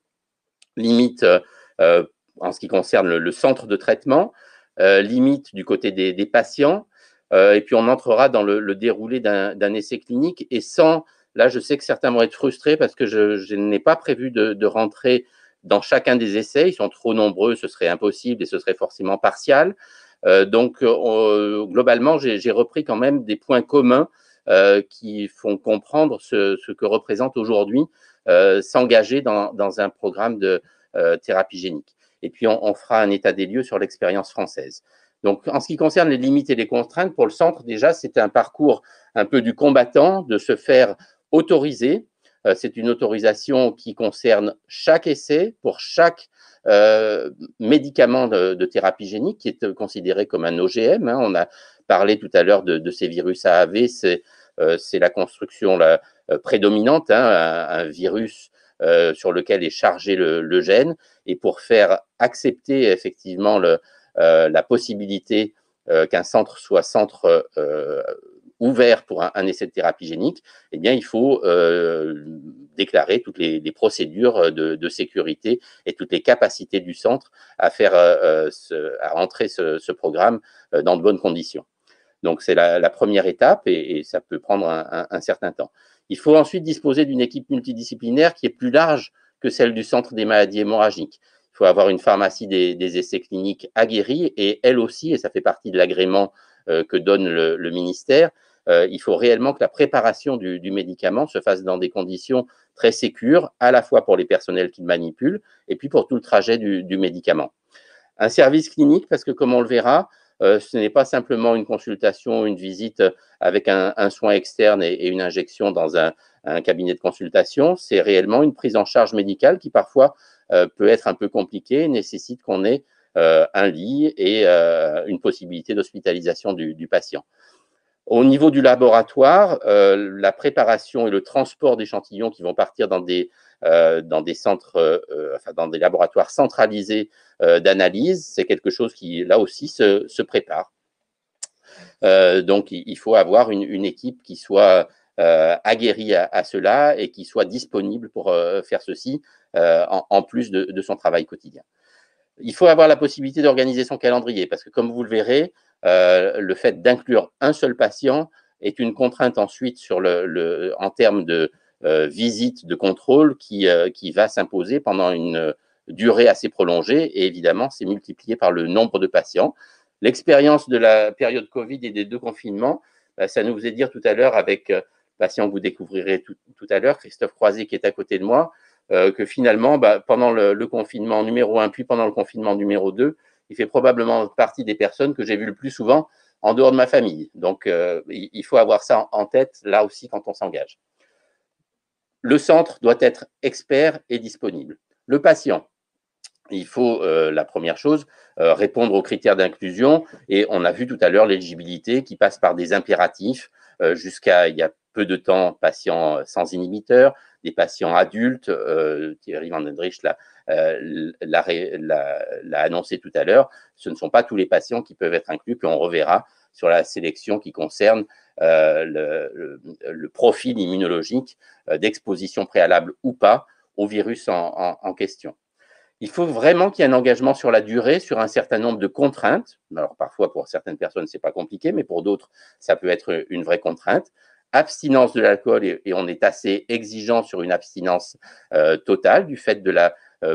en ce qui concerne le centre de traitement, limites du côté des patients, et puis on entrera dans le déroulé d'un essai clinique. Et là, je sais que certains vont être frustrés parce que je n'ai pas prévu de rentrer dans chacun des essais. Ils sont trop nombreux, ce serait impossible et ce serait forcément partial. Donc, globalement, j'ai repris quand même des points communs qui font comprendre ce que représente aujourd'hui s'engager dans un programme de thérapie génique. Et puis, on fera un état des lieux sur l'expérience française. Donc, en ce qui concerne les limites et les contraintes, pour le centre, déjà, c'est un parcours un peu du combattant, de se faire autoriser. C'est une autorisation qui concerne chaque essai pour chaque médicament de thérapie génique qui est considéré comme un OGM. On a parlé tout à l'heure de ces virus AAV, c'est la construction prédominante, un virus sur lequel est chargé le gène. Et pour faire accepter effectivement la possibilité qu'un centre soit ouvert pour un essai de thérapie génique, eh bien, il faut déclarer toutes les procédures de sécurité et toutes les capacités du centre à faire à rentrer ce programme dans de bonnes conditions. Donc, c'est la première étape et ça peut prendre un certain temps. Il faut ensuite disposer d'une équipe multidisciplinaire qui est plus large que celle du Centre des maladies hémorragiques. Il faut avoir une pharmacie des essais cliniques aguerrie et elle aussi, et ça fait partie de l'agrément que donne le ministère, il faut réellement que la préparation du médicament se fasse dans des conditions très sécures, à la fois pour les personnels qui le manipulent et puis pour tout le trajet du médicament. Un service clinique, parce que comme on le verra, ce n'est pas simplement une consultation, une visite avec un soin externe et une injection dans un cabinet de consultation, c'est réellement une prise en charge médicale qui parfois peut être un peu compliquée, nécessite qu'on ait un lit et une possibilité d'hospitalisation du patient. Au niveau du laboratoire, la préparation et le transport d'échantillons qui vont partir dans des centres, dans des laboratoires centralisés d'analyse, c'est quelque chose qui, là aussi, se prépare. Donc, il faut avoir une équipe qui soit aguerrie à cela et qui soit disponible pour faire ceci en plus de son travail quotidien. Il faut avoir la possibilité d'organiser son calendrier parce que, comme vous le verrez, le fait d'inclure un seul patient est une contrainte ensuite en termes de visite de contrôle qui va s'imposer pendant une durée assez prolongée et évidemment, c'est multiplié par le nombre de patients. L'expérience de la période Covid et des 2 confinements, ça nous faisait dire tout à l'heure avec patient que vous découvrirez tout à l'heure, Christophe Croiset qui est à côté de moi, que finalement, pendant le confinement numéro 1, puis pendant le confinement numéro 2, il fait probablement partie des personnes que j'ai vues le plus souvent en dehors de ma famille. Donc, il faut avoir ça en tête, là aussi, quand on s'engage. Le centre doit être expert et disponible. Le patient, il faut, la première chose, répondre aux critères d'inclusion. Et on a vu tout à l'heure l'éligibilité qui passe par des impératifs jusqu'à, il y a peu de temps, patients sans inhibiteur, des patients adultes. Thierry Vandendriessche l'a annoncé tout à l'heure. Ce ne sont pas tous les patients qui peuvent être inclus, puis on reverra sur la sélection qui concerne le profil immunologique d'exposition préalable ou pas au virus en question. Il faut vraiment qu'il y ait un engagement sur la durée, sur un certain nombre de contraintes. Alors parfois, pour certaines personnes, ce n'est pas compliqué, mais pour d'autres, ça peut être une vraie contrainte. Abstinence de l'alcool, et on est assez exigeant sur une abstinence totale du fait de la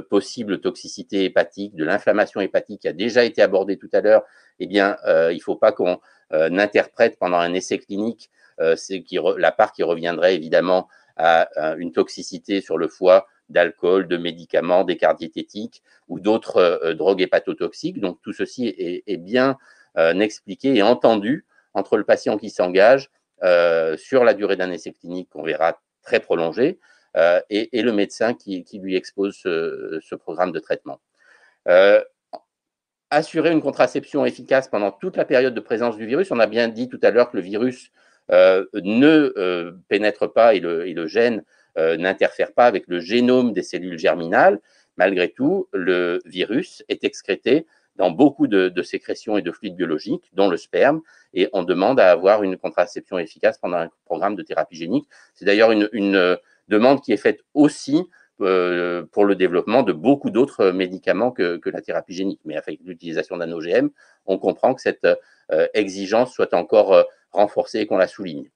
possible toxicité hépatique, de l'inflammation hépatique qui a déjà été abordée tout à l'heure. Eh bien, il ne faut pas qu'on interprète pendant un essai clinique la part qui reviendrait évidemment à une toxicité sur le foie d'alcool, de médicaments, des cardiététiques ou d'autres drogues hépatotoxiques. Donc, tout ceci est bien expliqué et entendu entre le patient qui s'engage sur la durée d'un essai clinique qu'on verra très prolongé et le médecin qui lui expose ce programme de traitement. Assurer une contraception efficace pendant toute la période de présence du virus. On a bien dit tout à l'heure que le virus ne pénètre pas et le gène n'interfère pas avec le génome des cellules germinales, malgré tout, le virus est excrété dans beaucoup de sécrétions et de fluides biologiques, dont le sperme, et on demande à avoir une contraception efficace pendant un programme de thérapie génique. C'est d'ailleurs une demande qui est faite aussi pour le développement de beaucoup d'autres médicaments que la thérapie génique. Mais avec l'utilisation d'un OGM, on comprend que cette exigence soit encore renforcée et qu'on la souligne.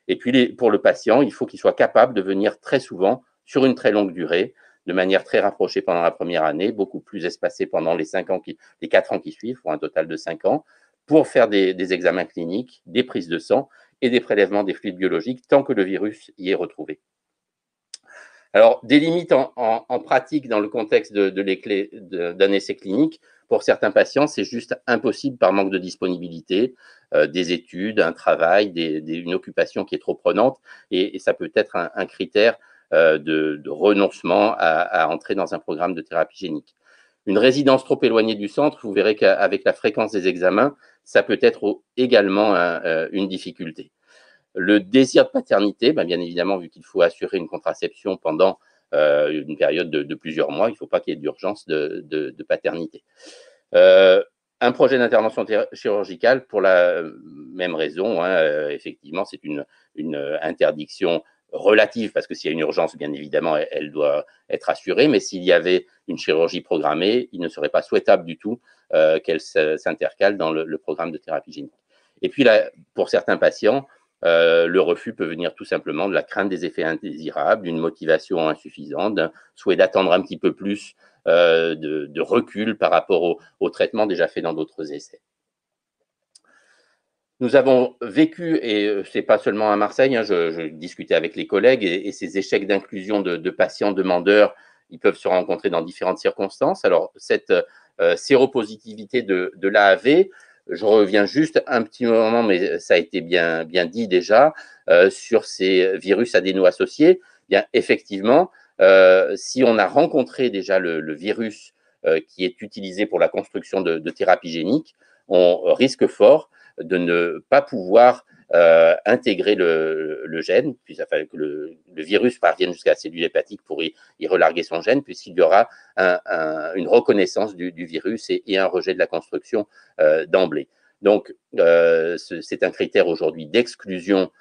Et puis, pour le patient, il faut qu'il soit capable de venir très souvent, sur une très longue durée, de manière très rapprochée pendant la première année, beaucoup plus espacée pendant les 4 ans qui suivent, pour un total de 5 ans, pour faire des examens cliniques, des prises de sang et des prélèvements des fluides biologiques tant que le virus y est retrouvé. Alors, des limites en pratique dans le contexte d'un essai clinique, pour certains patients, c'est juste impossible par manque de disponibilité, des études, un travail, une occupation qui est trop prenante, et ça peut être un critère de renoncement à entrer dans un programme de thérapie génique. Une résidence trop éloignée du centre, vous verrez qu'avec la fréquence des examens, ça peut être également une difficulté. Le désir de paternité, bien évidemment, vu qu'il faut assurer une contraception pendant une période de plusieurs mois, il ne faut pas qu'il y ait d'urgence de paternité. Un projet d'intervention chirurgicale, pour la même raison, effectivement, c'est une interdiction relative, parce que s'il y a une urgence, bien évidemment, elle doit être assurée, mais s'il y avait une chirurgie programmée, il ne serait pas souhaitable du tout qu'elle s'intercale dans le programme de thérapie génique. Et puis, là, pour certains patients, le refus peut venir tout simplement de la crainte des effets indésirables, d'une motivation insuffisante, d'un souhait d'attendre un petit peu plus, de recul par rapport au traitement déjà fait dans d'autres essais. Nous avons vécu, et ce n'est pas seulement à Marseille, je discutais avec les collègues, et ces échecs d'inclusion de patients demandeurs, ils peuvent se rencontrer dans différentes circonstances. Alors, cette séropositivité de l'AAV, je reviens juste un petit moment, mais ça a été bien dit déjà, sur ces virus adéno-associés. Bien, effectivement, si on a rencontré déjà le virus qui est utilisé pour la construction de thérapies géniques, on risque fort de ne pas pouvoir intégrer le gène, puis il fallait que le virus parvienne jusqu'à la cellule hépatique pour y relarguer son gène, puisqu'il y aura une reconnaissance du virus et un rejet de la construction d'emblée. Donc, c'est un critère aujourd'hui d'exclusion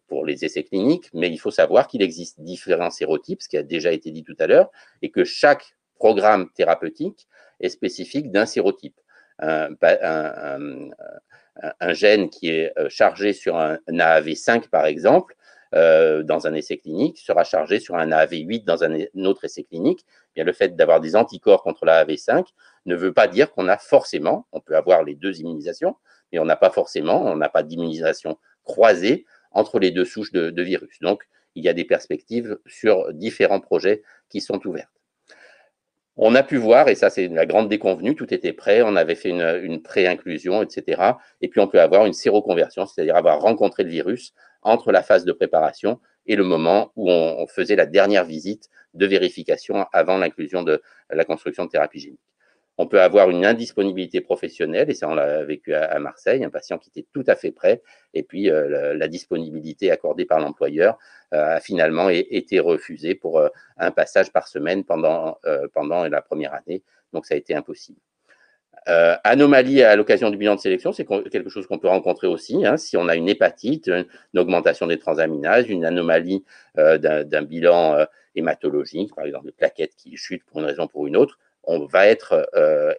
pour les essais cliniques, mais il faut savoir qu'il existe différents sérotypes, ce qui a déjà été dit tout à l'heure, et que chaque programme thérapeutique est spécifique d'un sérotype. Un gène qui est chargé sur un AAV5, par exemple, dans un essai clinique, sera chargé sur un AAV8 dans un autre essai clinique. Bien, le fait d'avoir des anticorps contre l'AAV5 ne veut pas dire qu'on a forcément, on peut avoir les deux immunisations, mais on n'a pas d'immunisation croisée entre les deux souches de virus. Donc, il y a des perspectives sur différents projets qui sont ouvertes. On a pu voir, et ça c'est la grande déconvenue, tout était prêt, on avait fait une pré-inclusion, etc. Et puis on peut avoir une séroconversion, c'est-à-dire avoir rencontré le virus entre la phase de préparation et le moment où on faisait la dernière visite de vérification avant l'inclusion de la construction de thérapie génique. On peut avoir une indisponibilité professionnelle, et ça on l'a vécu à Marseille, un patient qui était tout à fait prêt, et puis la disponibilité accordée par l'employeur a finalement été refusée pour un passage par semaine pendant la première année, donc ça a été impossible. Anomalie à l'occasion du bilan de sélection, c'est quelque chose qu'on peut rencontrer aussi, si on a une hépatite, une augmentation des transaminases, une anomalie d'un bilan hématologique, par exemple des plaquettes qui chutent pour une raison ou pour une autre, on va être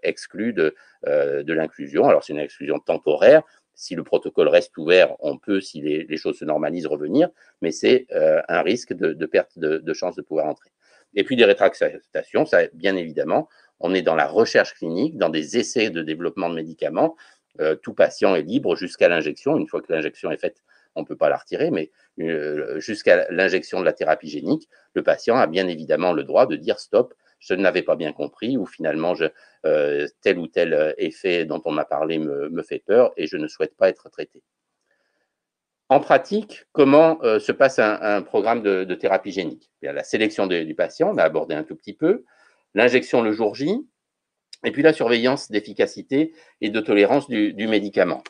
exclu de l'inclusion. Alors, c'est une exclusion temporaire. Si le protocole reste ouvert, on peut, si les choses se normalisent, revenir, mais c'est un risque de perte de chance de pouvoir entrer. Et puis, des rétractations, ça, bien évidemment, on est dans la recherche clinique, dans des essais de développement de médicaments. Tout patient est libre jusqu'à l'injection. Une fois que l'injection est faite, on ne peut pas la retirer, mais jusqu'à l'injection de la thérapie génique, le patient a bien évidemment le droit de dire stop, je ne l'avais pas bien compris, ou finalement tel ou tel effet dont on m'a parlé me fait peur et je ne souhaite pas être traité. En pratique, comment se passe un programme de thérapie génique? Bien, la sélection du patient, on a abordé un tout petit peu, l'injection le jour J, et puis la surveillance d'efficacité et de tolérance du médicament.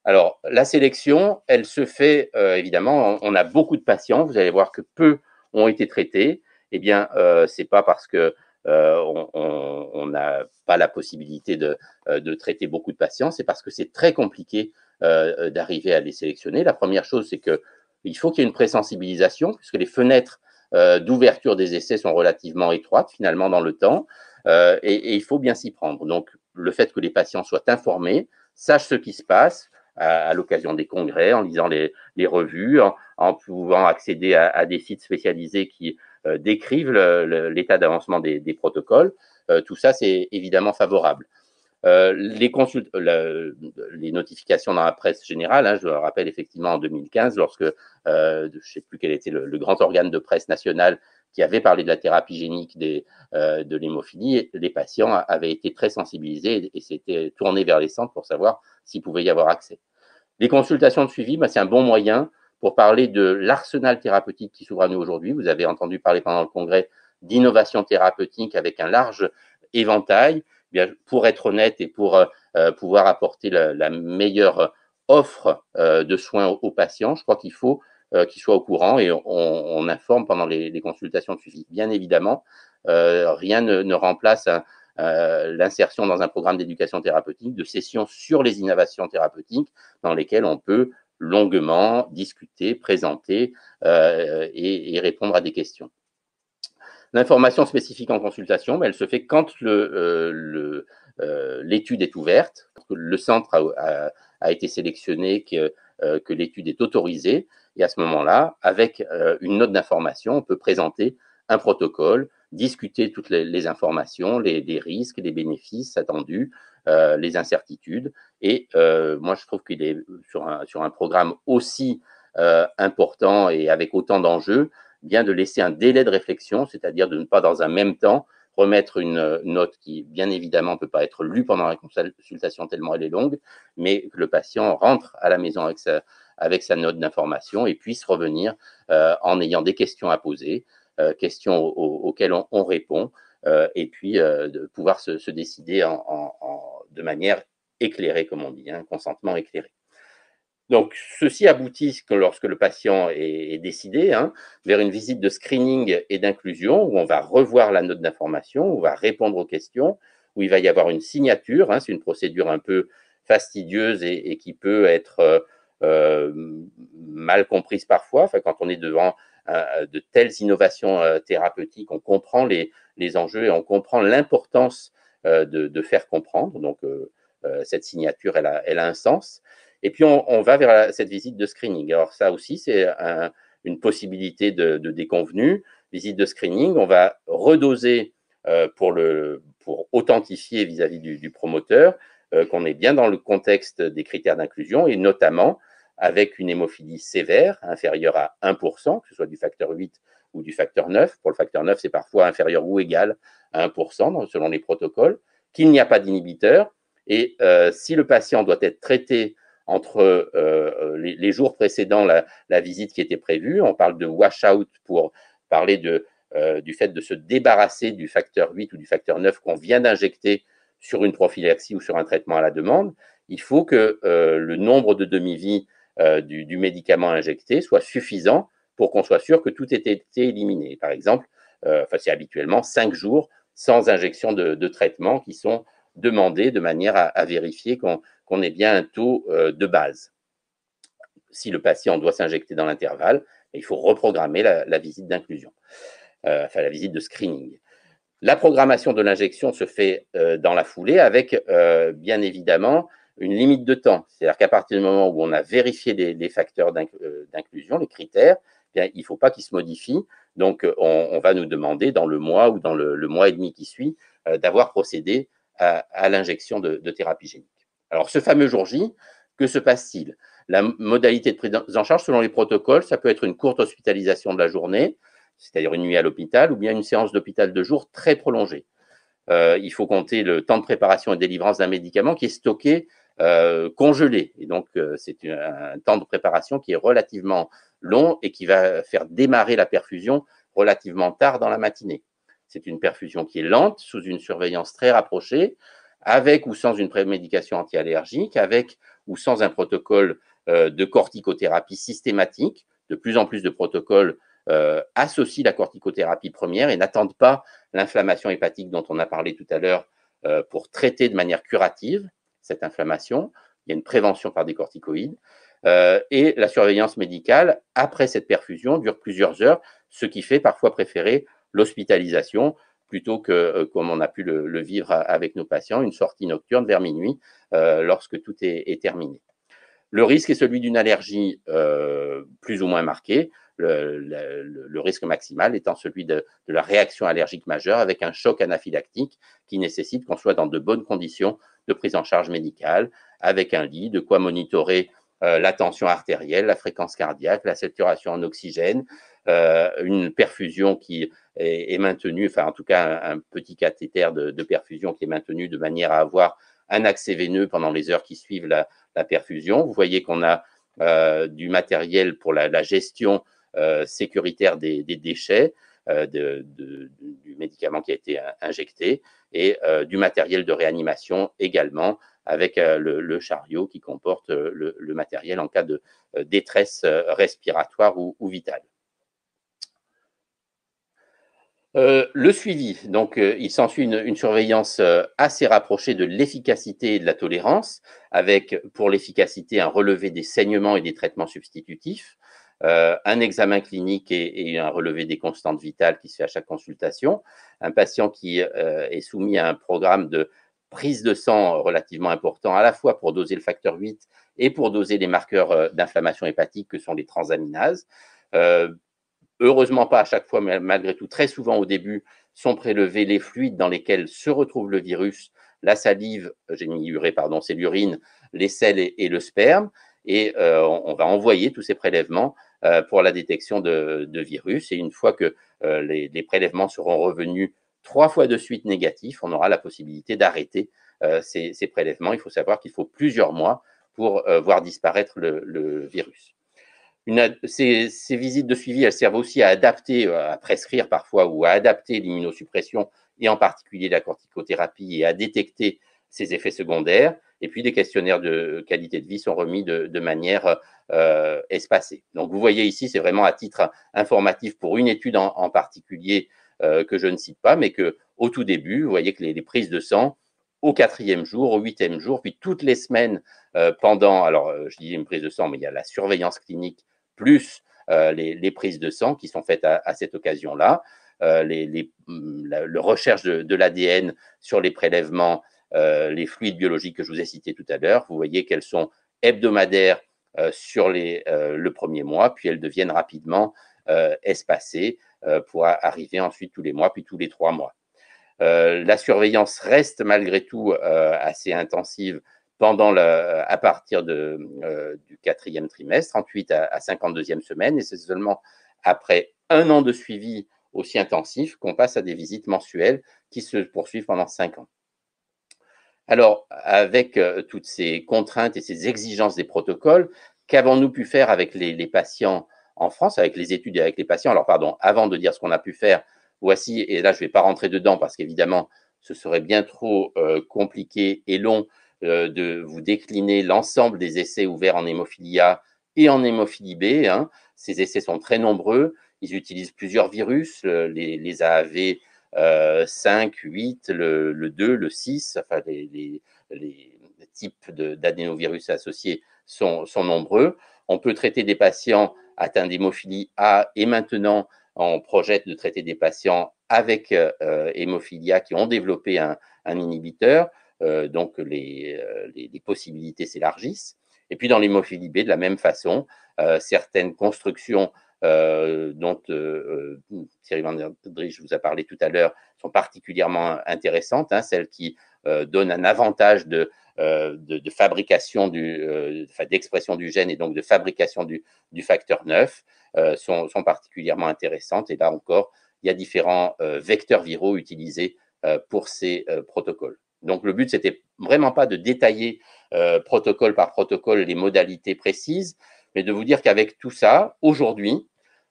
Alors, la sélection, elle se fait, évidemment, on a beaucoup de patients, vous allez voir que peu ont été traités. Eh bien, ce n'est pas parce que on n'a pas la possibilité de traiter beaucoup de patients, c'est parce que c'est très compliqué d'arriver à les sélectionner. La première chose, c'est qu'il faut qu'il y ait une présensibilisation, puisque les fenêtres d'ouverture des essais sont relativement étroites, finalement, dans le temps, et il faut bien s'y prendre. Donc, le fait que les patients soient informés, sachent ce qui se passe à l'occasion des congrès, en lisant les revues, en pouvant accéder à des sites spécialisés qui décrivent l'état d'avancement des protocoles. Tout ça, c'est évidemment favorable. Les notifications dans la presse générale, hein, je le rappelle effectivement en 2015, lorsque je ne sais plus quel était le grand organe de presse national qui avait parlé de la thérapie génique de l'hémophilie, les patients avaient été très sensibilisés et s'étaient tournés vers les centres pour savoir s'il pouvait y avoir accès. Les consultations de suivi, c'est un bon moyen pour parler de l'arsenal thérapeutique qui s'ouvre à nous aujourd'hui. Vous avez entendu parler pendant le congrès d'innovation thérapeutique avec un large éventail. Bien, pour être honnête et pour pouvoir apporter la meilleure offre de soins aux patients, je crois qu'il faut qu'ils soient au courant et on informe pendant les consultations de suivi. Bien évidemment, rien ne remplace l'insertion dans un programme d'éducation thérapeutique, de sessions sur les innovations thérapeutiques dans lesquelles on peut longuement discuter, présenter et répondre à des questions. L'information spécifique en consultation, elle se fait quand l'étude est ouverte, que le centre a été sélectionné, que l'étude est autorisée, et à ce moment-là, avec une note d'information, on peut présenter un protocole, discuter toutes les informations, les risques, les bénéfices attendus, les incertitudes. Et moi, je trouve qu'il est sur un programme aussi important et avec autant d'enjeux, bien de laisser un délai de réflexion, c'est-à-dire de ne pas dans un même temps remettre une note qui, bien évidemment, ne peut pas être lue pendant la consultation tellement elle est longue, mais que le patient rentre à la maison avec sa note d'information et puisse revenir en ayant des questions à poser, questions auxquelles on répond, et puis de pouvoir se décider de manière éclairée, comme on dit, un consentement éclairé. Donc, ceci aboutit lorsque le patient est décidé vers une visite de screening et d'inclusion où on va revoir la note d'information, où on va répondre aux questions, où il va y avoir une signature. C'est une procédure un peu fastidieuse et qui peut être mal comprise parfois. Enfin, quand on est devant de telles innovations thérapeutiques, on comprend les enjeux et on comprend l'importance de faire comprendre. Donc, cette signature, elle a un sens. Et puis, on va vers cette visite de screening. Alors, ça aussi, c'est une possibilité de déconvenue. Visite de screening, on va redoser pour authentifier vis-à-vis du promoteur qu'on est bien dans le contexte des critères d'inclusion et notamment avec une hémophilie sévère, inférieure à 1%, que ce soit du facteur 8 ou du facteur 9. Pour le facteur 9, c'est parfois inférieur ou égal à 1% selon les protocoles, qu'il n'y a pas d'inhibiteur. Et si le patient doit être traité entre les jours précédant la visite qui était prévue, on parle de wash-out pour parler du fait de se débarrasser du facteur 8 ou du facteur 9 qu'on vient d'injecter sur une prophylaxie ou sur un traitement à la demande. Il faut que le nombre de demi-vie du médicament injecté soit suffisant pour qu'on soit sûr que tout ait été éliminé. Par exemple, c'est habituellement 5 jours sans injection de traitement qui sont demandés de manière à vérifier qu'on ait bien un taux de base. Si le patient doit s'injecter dans l'intervalle, il faut reprogrammer la visite d'inclusion, la visite de screening. La programmation de l'injection se fait dans la foulée avec, bien évidemment, une limite de temps. C'est-à-dire qu'à partir du moment où on a vérifié les facteurs d'inclusion, les critères, bien, il ne faut pas qu'ils se modifient. Donc, on va nous demander dans le mois ou dans le mois et demi qui suit d'avoir procédé à l'injection de thérapie génique. Alors, ce fameux jour J, que se passe-t-il? La modalité de prise en charge, selon les protocoles, ça peut être une courte hospitalisation de la journée, c'est-à-dire une nuit à l'hôpital, ou bien une séance d'hôpital de jour très prolongée. Il faut compter le temps de préparation et de délivrance d'un médicament qui est stocké, congelé. Et donc, c'est un temps de préparation qui est relativement long et qui va faire démarrer la perfusion relativement tard dans la matinée. C'est une perfusion qui est lente, sous une surveillance très rapprochée, avec ou sans une prémédication anti-allergique, avec ou sans un protocole de corticothérapie systématique. De plus en plus de protocoles associent la corticothérapie première et n'attendent pas l'inflammation hépatique dont on a parlé tout à l'heure pour traiter de manière curative cette inflammation. Il y a une prévention par des corticoïdes. Et la surveillance médicale, après cette perfusion, dure plusieurs heures, ce qui fait parfois préférer l'hospitalisation plutôt que, comme on a pu le vivre avec nos patients, une sortie nocturne vers minuit lorsque tout est terminé. Le risque est celui d'une allergie plus ou moins marquée, le risque maximal étant celui de la réaction allergique majeure avec un choc anaphylactique qui nécessite qu'on soit dans de bonnes conditions de prise en charge médicale, avec un lit, de quoi monitorer la tension artérielle, la fréquence cardiaque, la saturation en oxygène, une perfusion qui est maintenue, enfin en tout cas un petit cathéter de perfusion qui est maintenu de manière à avoir un accès veineux pendant les heures qui suivent la perfusion. Vous voyez qu'on a du matériel pour la gestion sécuritaire des déchets, du médicament qui a été injecté, et du matériel de réanimation également, avec le chariot qui comporte le matériel en cas de détresse respiratoire ou vitale. Le suivi, donc il s'ensuit une surveillance assez rapprochée de l'efficacité et de la tolérance, avec pour l'efficacité un relevé des saignements et des traitements substitutifs, un examen clinique et un relevé des constantes vitales qui se fait à chaque consultation, un patient qui est soumis à un programme de prise de sang relativement important, à la fois pour doser le facteur 8 et pour doser les marqueurs d'inflammation hépatique que sont les transaminases. Heureusement pas à chaque fois, mais malgré tout, très souvent au début, sont prélevés les fluides dans lesquels se retrouve le virus, la salive, j'ai mis urée, pardon, c'est l'urine, les selles et le sperme, et on va envoyer tous ces prélèvements pour la détection de virus, et une fois que les prélèvements seront revenus 3 fois de suite négatifs, on aura la possibilité d'arrêter ces prélèvements. Il faut savoir qu'il faut plusieurs mois pour voir disparaître le virus. Ces visites de suivi, elles servent aussi à adapter, à prescrire parfois ou à adapter l'immunosuppression et en particulier la corticothérapie et à détecter ses effets secondaires. Et puis, des questionnaires de qualité de vie sont remis de manière espacée. Donc, vous voyez ici, c'est vraiment à titre informatif pour une étude en particulier que je ne cite pas, mais qu'au tout début, vous voyez que les prises de sang, au 4e jour, au 8e jour, puis toutes les semaines pendant, alors je dis une prise de sang, mais il y a la surveillance clinique plus les prises de sang qui sont faites à cette occasion-là, le recherche de l'ADN sur les prélèvements, les fluides biologiques que je vous ai cités tout à l'heure. Vous voyez qu'elles sont hebdomadaires sur le premier mois, puis elles deviennent rapidement espacées pour arriver ensuite tous les mois, puis tous les 3 mois. La surveillance reste malgré tout assez intensive à partir du 4e trimestre, 38 à 52e semaine, et c'est seulement après 1 an de suivi aussi intensif qu'on passe à des visites mensuelles qui se poursuivent pendant 5 ans. Alors, avec toutes ces contraintes et ces exigences des protocoles, qu'avons-nous pu faire avec les patients en France, avec les études et avec les patients? Alors, pardon, avant de dire ce qu'on a pu faire, voici, et là je ne vais pas rentrer dedans parce qu'évidemment ce serait bien trop compliqué et long de vous décliner l'ensemble des essais ouverts en hémophilie A et en hémophilie B. Hein. Ces essais sont très nombreux, ils utilisent plusieurs virus, les AAV 5, 8, le 2, le 6, enfin les types d'adénovirus associés sont nombreux. On peut traiter des patients atteints d'hémophilie A et maintenant on projette de traiter des patients avec hémophilie A qui ont développé un inhibiteur. Donc les possibilités s'élargissent. Et puis dans l'hémophilie B, de la même façon, certaines constructions dont Thierry Van der Driesche vous a parlé tout à l'heure sont particulièrement intéressantes, hein, celles qui donnent un avantage de fabrication d'expression du gène et donc de fabrication du facteur 9 sont particulièrement intéressantes. Et là encore, il y a différents vecteurs viraux utilisés pour ces protocoles. Donc, le but, c'était vraiment pas de détailler protocole par protocole les modalités précises, mais de vous dire qu'avec tout ça, aujourd'hui,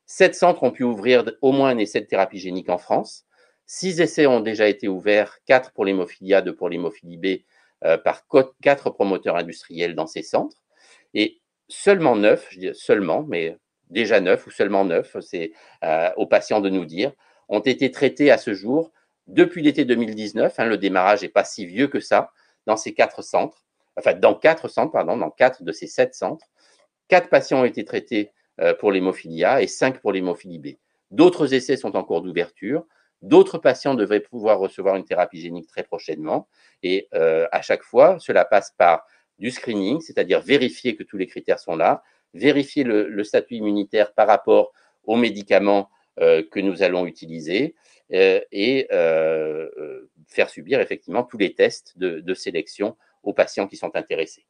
7 centres ont pu ouvrir au moins un essai de thérapie génique en France. 6 essais ont déjà été ouverts, 4 pour l'hémophilie A, 2 pour l'hémophilie B, par 4 promoteurs industriels dans ces centres. Et seulement 9, je dis seulement, mais déjà 9 ou seulement 9, c'est aux patients de nous dire, ont été traités à ce jour depuis l'été 2019. Hein, le démarrage n'est pas si vieux que ça dans ces 4 centres. Enfin, dans 4 centres, pardon, dans 4 de ces 7 centres. 4 patients ont été traités pour l'hémophilie A et 5 pour l'hémophilie B. D'autres essais sont en cours d'ouverture. D'autres patients devraient pouvoir recevoir une thérapie génique très prochainement. Et à chaque fois, cela passe par du screening, c'est-à-dire vérifier que tous les critères sont là, vérifier le statut immunitaire par rapport aux médicaments que nous allons utiliser et faire subir effectivement tous les tests de sélection aux patients qui sont intéressés.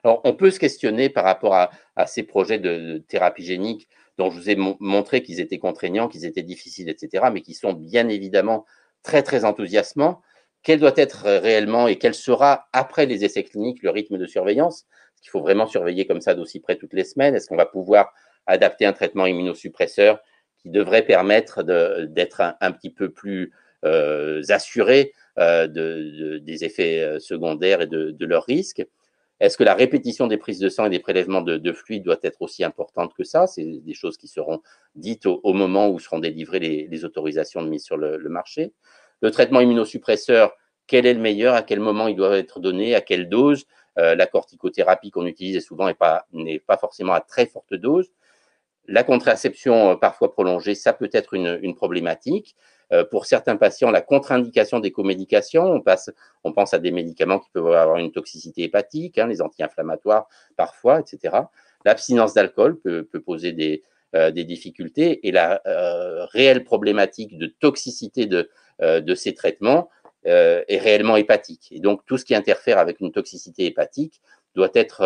Alors, on peut se questionner par rapport à ces projets de thérapie génique dont je vous ai montré qu'ils étaient contraignants, qu'ils étaient difficiles, etc., mais qui sont bien évidemment très, très enthousiasmants. Quel doit être réellement et quel sera, après les essais cliniques, le rythme de surveillance? Est-ce qu'il faut vraiment surveiller comme ça d'aussi près toutes les semaines? Est-ce qu'on va pouvoir adapter un traitement immunosuppresseur qui devrait permettre d'être un petit peu plus assuré des effets secondaires et de leurs risques? Est-ce que la répétition des prises de sang et des prélèvements de fluides doit être aussi importante que ça? C'est des choses qui seront dites au moment où seront délivrées les autorisations de mise sur le marché. Le traitement immunosuppresseur, quel est le meilleur? À quel moment il doit être donné? À quelle dose? La corticothérapie qu'on utilise souvent n'est pas forcément à très forte dose. La contraception parfois prolongée, ça peut être une problématique. Pour certains patients, la contre-indication des comédications, on pense à des médicaments qui peuvent avoir une toxicité hépatique, hein, les anti-inflammatoires parfois, etc. L'abstinence d'alcool peut poser des difficultés et la réelle problématique de toxicité de ces traitements est réellement hépatique. Et donc, tout ce qui interfère avec une toxicité hépatique doit être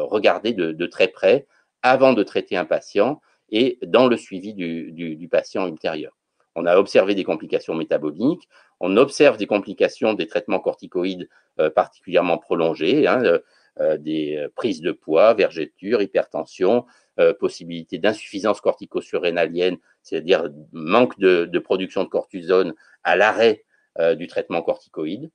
regardé de très près avant de traiter un patient et dans le suivi du patient ultérieur. On a observé des complications métaboliques, on observe des complications des traitements corticoïdes particulièrement prolongés, hein, des prises de poids, vergetures, hypertension, possibilité d'insuffisance cortico-surrénalienne, c'est-à-dire manque de production de cortisone à l'arrêt du traitement corticoïde.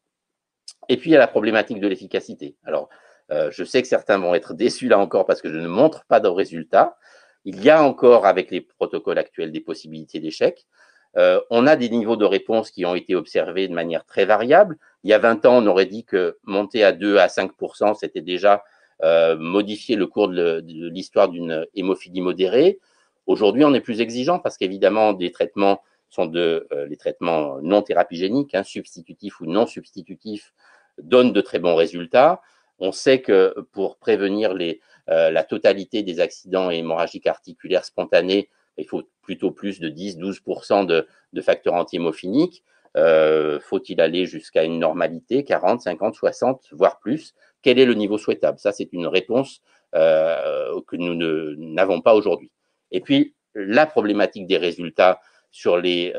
Et puis, il y a la problématique de l'efficacité. Alors, je sais que certains vont être déçus là encore parce que je ne montre pas de résultats. Il y a encore, avec les protocoles actuels, des possibilités d'échec. On a des niveaux de réponse qui ont été observés de manière très variable. Il y a 20 ans, on aurait dit que monter à 2 à 5%, c'était déjà modifier le cours de l'histoire d'une hémophilie modérée. Aujourd'hui, on est plus exigeant parce qu'évidemment, des traitements sont les traitements non thérapigéniques, hein, substitutifs ou non substitutifs, donnent de très bons résultats. On sait que pour prévenir la totalité des accidents hémorragiques articulaires spontanés, il faut plutôt plus de 10-12% de facteurs anti-hémophiliques. Faut-il aller jusqu'à une normalité, 40, 50, 60, voire plus? Quel est le niveau souhaitable? Ça, c'est une réponse que nous n'avons pas aujourd'hui. Et puis, la problématique des résultats sur les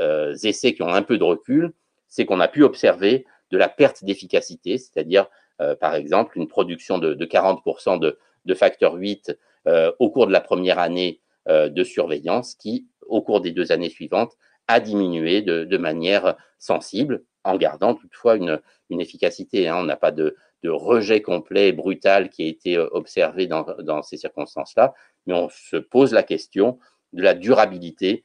essais qui ont un peu de recul, c'est qu'on a pu observer de la perte d'efficacité, c'est-à-dire, par exemple, une production de 40% de facteur 8 au cours de la première année de surveillance qui, au cours des 2 années suivantes, a diminué de manière sensible, en gardant toutefois une efficacité. Hein. On n'a pas de rejet complet et brutal qui a été observé dans ces circonstances-là, mais on se pose la question de la durabilité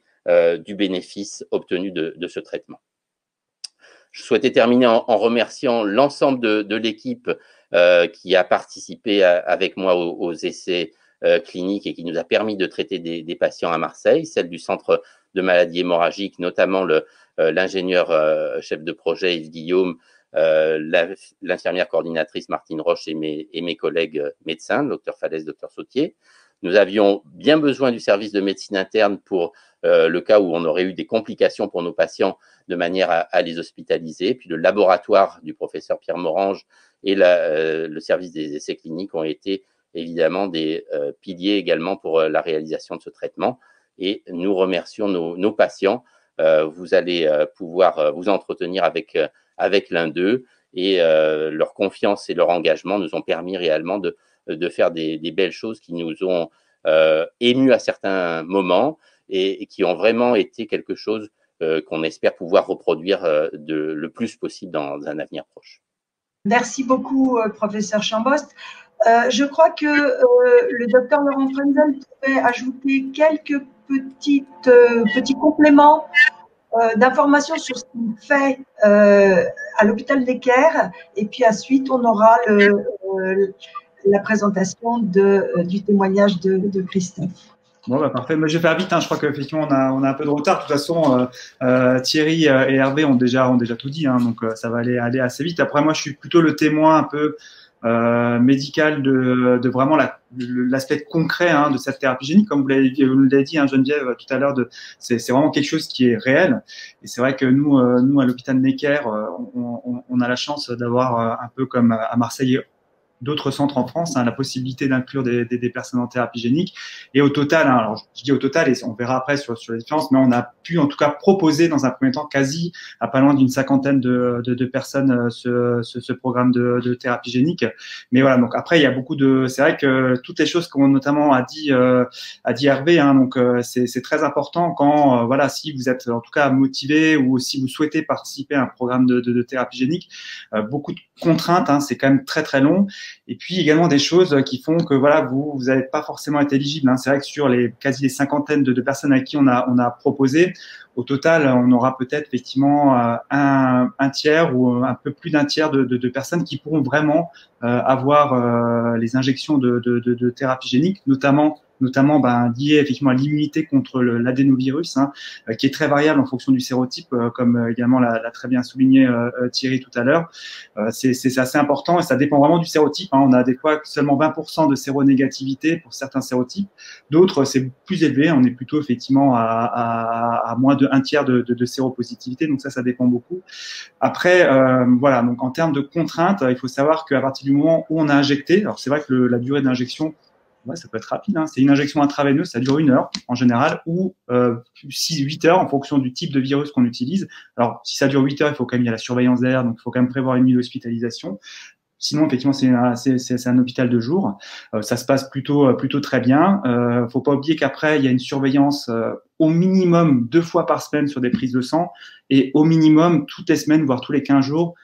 du bénéfice obtenu de ce traitement. Je souhaitais terminer en remerciant l'ensemble de l'équipe qui a participé avec moi aux essais cliniques et qui nous a permis de traiter des patients à Marseille, celle du centre de maladies hémorragiques, notamment l'ingénieur chef de projet Yves Guillaume, l'infirmière coordinatrice Martine Roche et mes collègues médecins, Dr Falès, Dr Sautier. Nous avions bien besoin du service de médecine interne pour le cas où on aurait eu des complications pour nos patients de manière à les hospitaliser. Puis le laboratoire du professeur Pierre Morange et le service des essais cliniques ont été évidemment des piliers également pour la réalisation de ce traitement. Et nous remercions nos patients. Vous allez pouvoir vous entretenir avec l'un d'eux et leur confiance et leur engagement nous ont permis réellement de faire des belles choses qui nous ont émus à certains moments et qui ont vraiment été quelque chose qu'on espère pouvoir reproduire le plus possible dans un avenir proche. Merci beaucoup, professeur Chambost. Je crois que le docteur Laurent Frenzel pouvait ajouter quelques petits compléments d'informations sur ce qu'il fait à l'hôpital Necker, et puis ensuite on aura la présentation du témoignage de Christophe. Bon, bah, parfait. Mais je vais faire vite, hein. Je crois qu'effectivement, on a un peu de retard. De toute façon, Thierry et Hervé ont déjà tout dit, hein, donc ça va aller assez vite. Après, moi, je suis plutôt le témoin un peu médical de vraiment l'aspect concret, hein, de cette thérapie génique. Comme vous l'avez dit, hein, Geneviève, tout à l'heure, c'est vraiment quelque chose qui est réel. Et c'est vrai que nous à l'hôpital Necker, on a la chance d'avoir un peu comme à Marseille, d'autres centres en France, hein, la possibilité d'inclure des personnes en thérapie génique. Et au total, hein, alors je dis au total, et on verra après sur les différences, mais on a pu en tout cas proposer dans un premier temps quasi à pas loin d'une cinquantaine de personnes ce programme de thérapie génique. Mais voilà, donc après il y a beaucoup c'est vrai que toutes les choses qu'on notamment a dit Hervé, hein, donc c'est très important quand voilà, si vous êtes en tout cas motivé ou si vous souhaitez participer à un programme de thérapie génique, beaucoup de contraintes, hein, c'est quand même très très long. Et puis également des choses qui font que voilà, vous n'allez pas forcément être éligible, hein. C'est vrai que sur quasi les cinquantaines de personnes à qui on a proposé, au total, on aura peut-être effectivement un tiers ou un peu plus d'un tiers de personnes qui pourront vraiment avoir les injections de thérapie génique, notamment lié effectivement à l'immunité contre l'adénovirus, hein, qui est très variable en fonction du sérotype, comme également l'a très bien souligné Thierry tout à l'heure. C'est assez important et ça dépend vraiment du sérotype, hein. On a des fois seulement 20% de séronégativité pour certains sérotypes, d'autres c'est plus élevé, on est plutôt effectivement à moins de un tiers de séropositivité, donc ça dépend beaucoup. Après, voilà, donc en termes de contraintes, il faut savoir qu'à partir du moment où on a injecté, alors c'est vrai que la durée d'injection, ouais, ça peut être rapide, hein. C'est une injection intraveineuse, ça dure 1 heure en général, ou 6-8 heures en fonction du type de virus qu'on utilise. Alors, si ça dure 8 heures, il faut quand même y a la surveillance d'air, donc il faut quand même prévoir une nuit d'hospitalisation. Sinon, effectivement, c'est un hôpital de jour. Ça se passe plutôt très bien. Faut pas oublier qu'après, il y a une surveillance au minimum 2 fois par semaine sur des prises de sang et au minimum toutes les semaines, voire tous les 15 jours.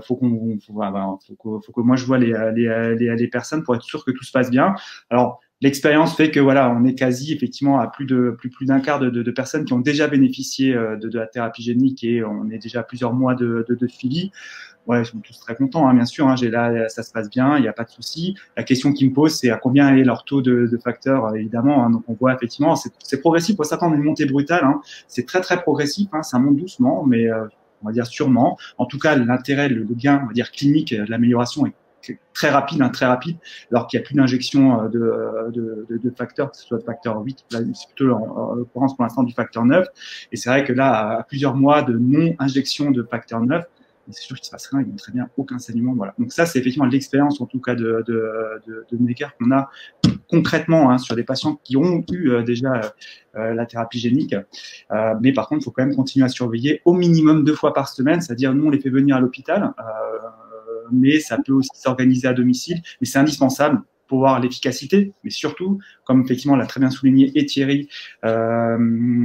Faut que moi je vois les personnes pour être sûr que tout se passe bien. Alors, l'expérience fait que voilà, on est quasi effectivement à plus d'un quart de personnes qui ont déjà bénéficié de la thérapie génique et on est déjà à plusieurs mois de suivi. Ouais, ils sont tous très contents, hein, bien sûr. Hein, ça se passe bien, il n'y a pas de souci. La question qui me pose, c'est à combien est leur taux de facteur, évidemment. Hein, donc, on voit effectivement, c'est progressif. Pour s'attendre à une montée brutale. Hein, c'est très, très progressif. Hein, ça monte doucement, mais on va dire sûrement. En tout cas, l'intérêt, le gain, on va dire clinique, l'amélioration est très rapide, hein, très rapide, alors qu'il n'y a plus d'injection de facteurs, que ce soit de facteur 8, là, c'est plutôt en l'occurrence pour l'instant du facteur 9. Et c'est vrai que là, à plusieurs mois de non-injection de facteur 9, c'est sûr qu'il ne se passe rien, ils n'ont très bien aucun saignement. Voilà. Donc ça, c'est effectivement l'expérience, en tout cas, de Necker qu'on a concrètement, hein, sur des patients qui ont eu déjà la thérapie génique. Mais par contre, il faut quand même continuer à surveiller au minimum 2 fois par semaine, c'est-à-dire nous, on les fait venir à l'hôpital, mais ça peut aussi s'organiser à domicile, mais c'est indispensable pour voir l'efficacité, mais surtout, comme effectivement l'a très bien souligné et Thierry,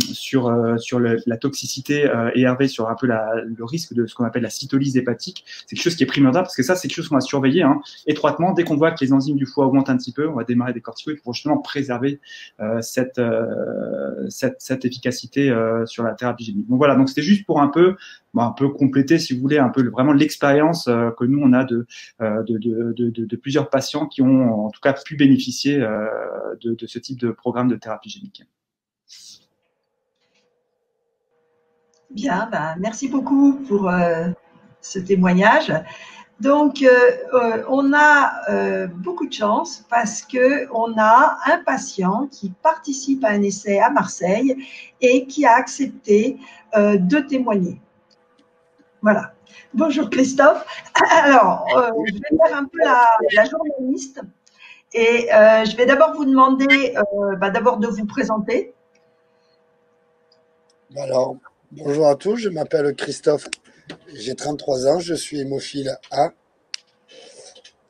sur la toxicité et Hervé sur un peu le risque de ce qu'on appelle la cytolyse hépatique, c'est quelque chose qui est primordial parce que ça, c'est quelque chose qu'on va surveiller, hein, étroitement. Dès qu'on voit que les enzymes du foie augmentent un petit peu, on va démarrer des corticoïdes pour justement préserver cette efficacité sur la thérapie génique. Donc voilà, donc c'était juste pour un peu compléter, si vous voulez, un peu vraiment l'expérience que nous on a de plusieurs patients qui ont en tout cas pu bénéficier de ce type de programme de thérapie génique. Bien, merci beaucoup pour ce témoignage. Donc, on a beaucoup de chance parce qu'on a un patient qui participe à un essai à Marseille et qui a accepté de témoigner. Voilà. Bonjour Christophe. Alors, je vais faire un peu la journaliste et je vais d'abord vous demander d'abord de vous présenter. Alors, bonjour à tous, je m'appelle Christophe, j'ai 33 ans, je suis hémophile A.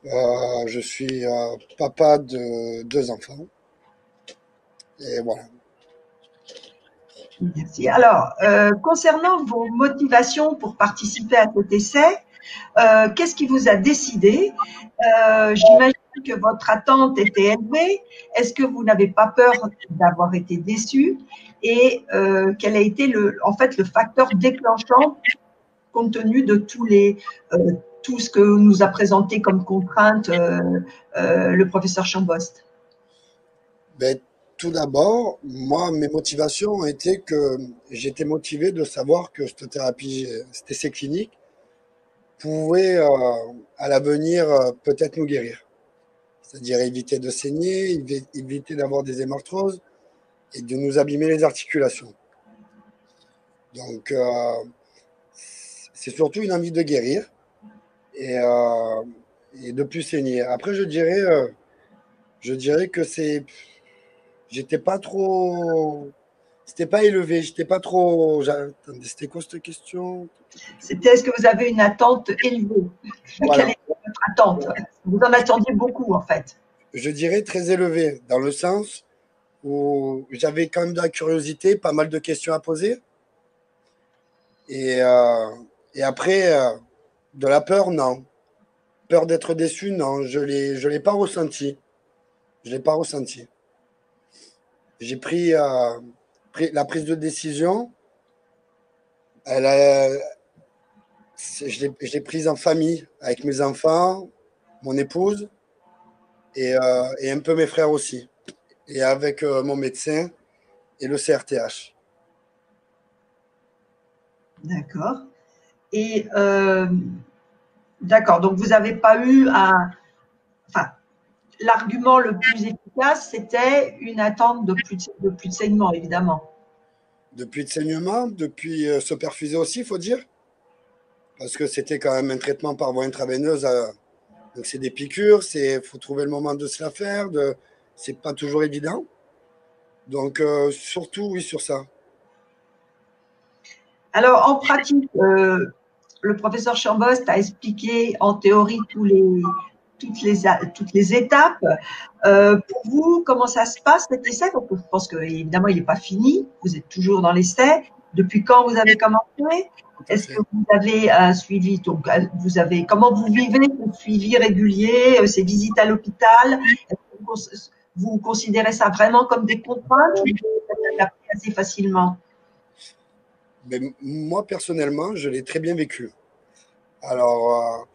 Je suis papa de 2 enfants. Et voilà. Merci. Alors, concernant vos motivations pour participer à cet essai, qu'est-ce qui vous a décidé? J'imagine que votre attente était élevée. Est-ce que vous n'avez pas peur d'avoir été déçu? Et quel a été en fait le facteur déclenchant compte tenu de tout ce que nous a présenté comme contrainte le professeur Chambost? Ben, tout d'abord, moi, mes motivations ont été que j'étais motivé de savoir que cette thérapie, cet essai clinique pouvait à l'avenir peut-être nous guérir. C'est-à-dire éviter de saigner, éviter d'avoir des hémarthroses et de nous abîmer les articulations. Donc, c'est surtout une envie de guérir et de plus saigner. Après, je dirais que j'étais pas trop, c'était pas élevé, j'étais pas trop. Attendez, c'était quoi cette question? C'était est-ce que vous avez une attente élevée? Voilà. Quelle est votre attente? Vous en attendiez beaucoup en fait. Je dirais très élevé, dans le sens où j'avais quand même de la curiosité, pas mal de questions à poser. Et après, de la peur, non. Peur d'être déçu, non. Je l'ai pas ressenti. Je l'ai pas ressenti. J'ai pris la prise de décision. Je l'ai prise en famille, avec mes enfants, mon épouse et un peu mes frères aussi. Et avec mon médecin et le CRTH. D'accord. Et d'accord, donc vous n'avez pas eu enfin, l'argument le plus efficace, c'était une attente de plus de saignement, évidemment. Depuis de saignement, depuis se perfuser aussi, il faut dire. Parce que c'était quand même un traitement par voie intraveineuse. Donc c'est des piqûres, faut trouver le moment de se la faire. C'est pas toujours évident. Donc surtout, oui, sur ça. Alors, en pratique, le professeur Chambost a expliqué en théorie toutes les étapes. Pour vous, comment ça se passe cet essai? Donc, je pense qu'évidemment, il n'est pas fini. Vous êtes toujours dans l'essai. Depuis quand vous avez commencé? Est-ce que vous avez un suivi? Donc, comment vous vivez ce suivi régulier, ces visites à l'hôpital? Vous considérez ça vraiment comme des contraintes ou vous vous adaptez assez facilement? Mais moi, personnellement, je l'ai très bien vécu. Alors,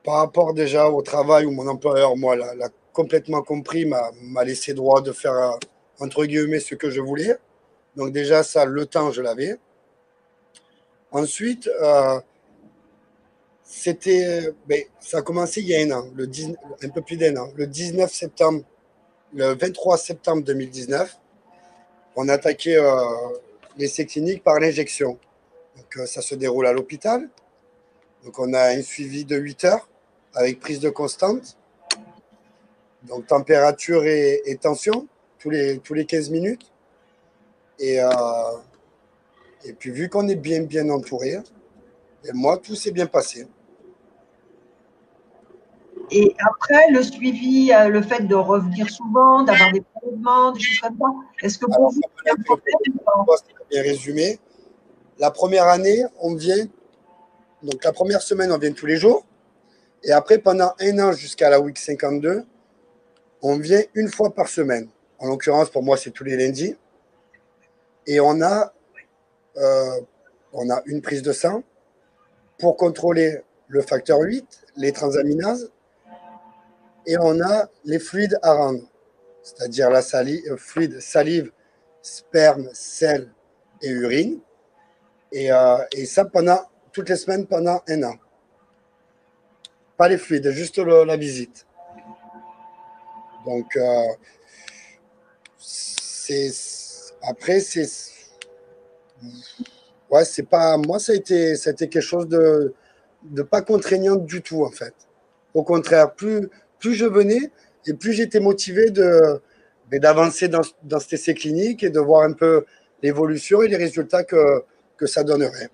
par rapport déjà au travail où mon employeur, moi, l'a complètement compris, m'a laissé droit de faire, entre guillemets, ce que je voulais. Donc déjà, ça, le temps, je l'avais. Ensuite, ça a commencé il y a un an, un peu plus d'un an, le 23 septembre 2019, on a attaqué l'essai clinique par l'injection. Donc ça se déroule à l'hôpital. Donc on a un suivi de 8 heures avec prise de constante. Donc température et tension tous les 15 minutes. Et puis vu qu'on est bien entouré, et moi tout s'est bien passé. Et après, le suivi, le fait de revenir souvent, d'avoir des prélèvements, des choses comme ça, est-ce que pour vous, c'est un problème? C'est bien résumé. La première année, on vient, donc la première semaine, on vient tous les jours. Et après, pendant un an jusqu'à la week 52, on vient une fois par semaine. En l'occurrence, pour moi, c'est tous les lundis. Et on a une prise de sang pour contrôler le facteur 8, les transaminases, et on a les fluides à rendre, c'est-à-dire la fluide salive, sperme, sel et urine. Et ça pendant toutes les semaines pendant un an. Pas les fluides, juste la visite. Donc, ouais, c'est pas. Moi, ça a été quelque chose de pas contraignant du tout, en fait. Au contraire, plus je venais et plus j'étais motivé d'avancer dans cet essai clinique et de voir un peu l'évolution et les résultats que ça donnerait.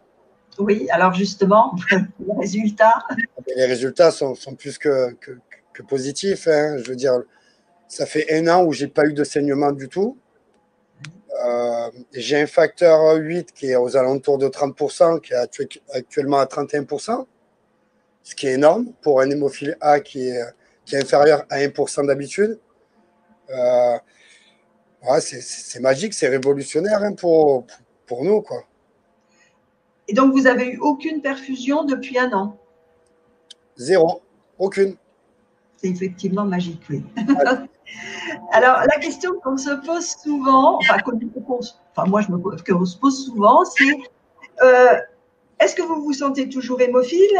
Oui, alors justement, les résultats. Les résultats sont plus que positifs. Hein. Je veux dire, ça fait un an où j'ai pas eu de saignement du tout. J'ai un facteur 8 qui est aux alentours de 30%, qui est actuellement à 31%, ce qui est énorme pour un hémophile A qui est inférieur à 1% d'habitude. Ouais, c'est magique, c'est révolutionnaire hein, pour nous, quoi. Et donc, vous avez eu aucune perfusion depuis 1 an? Zéro, aucune. C'est effectivement magique, oui. Alors, la question qu'on se pose souvent, moi qu'on se pose souvent, c'est est-ce que vous vous sentez toujours hémophile?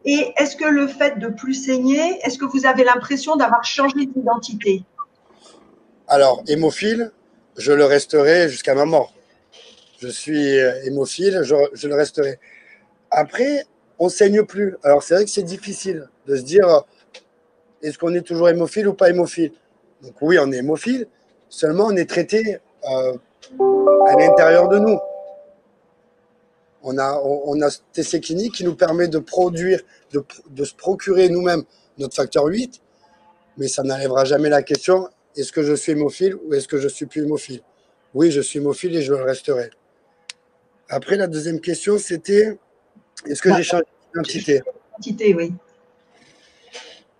Et est-ce que le fait de plus saigner, est-ce que vous avez l'impression d'avoir changé d'identité? Alors, hémophile, je le resterai jusqu'à ma mort. Je suis hémophile, je le resterai. Après, on saigne plus. Alors, c'est vrai que c'est difficile de se dire est-ce qu'on est toujours hémophile ou pas hémophile? Donc oui, on est hémophile, seulement on est traité à l'intérieur de nous. On a cet essai clinique qui nous permet de produire, de se procurer nous-mêmes notre facteur 8, mais ça n'enlèvera jamais la question est-ce que je suis hémophile ou est-ce que je suis plus hémophile? Oui, je suis hémophile et je le resterai. Après, la deuxième question, c'était est-ce que j'ai changé d'identité? Identité, oui.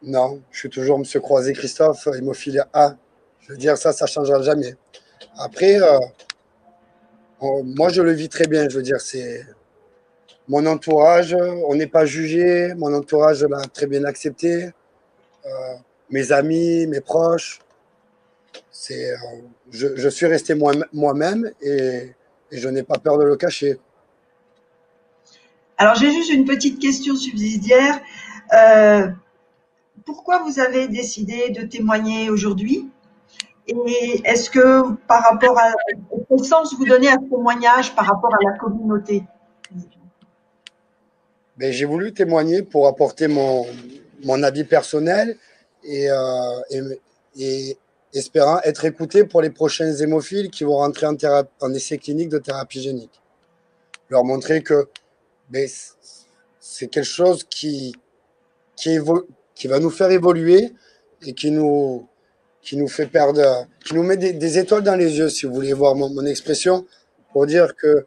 Non, je suis toujours M. Croiset-Christophe, hémophile A. Je veux dire, ça ne changera jamais. Après, moi, je le vis très bien. Je veux dire, c'est mon entourage, on n'est pas jugé. Mon entourage l'a très bien accepté. Mes amis, mes proches. Je suis resté moi-même et je n'ai pas peur de le cacher. Alors, j'ai juste une petite question subsidiaire. Pourquoi vous avez décidé de témoigner aujourd'hui? Et est-ce que par rapport à quel sens vous donnez à ce témoignage par rapport à la communauté? Ben, j'ai voulu témoigner pour apporter mon avis personnel et espérant être écouté pour les prochains hémophiles qui vont rentrer en essai clinique de thérapie génique. Leur montrer que ben, c'est quelque chose qui va nous faire évoluer et qui nous fait perdre, qui nous met des étoiles dans les yeux, si vous voulez voir mon expression, pour dire que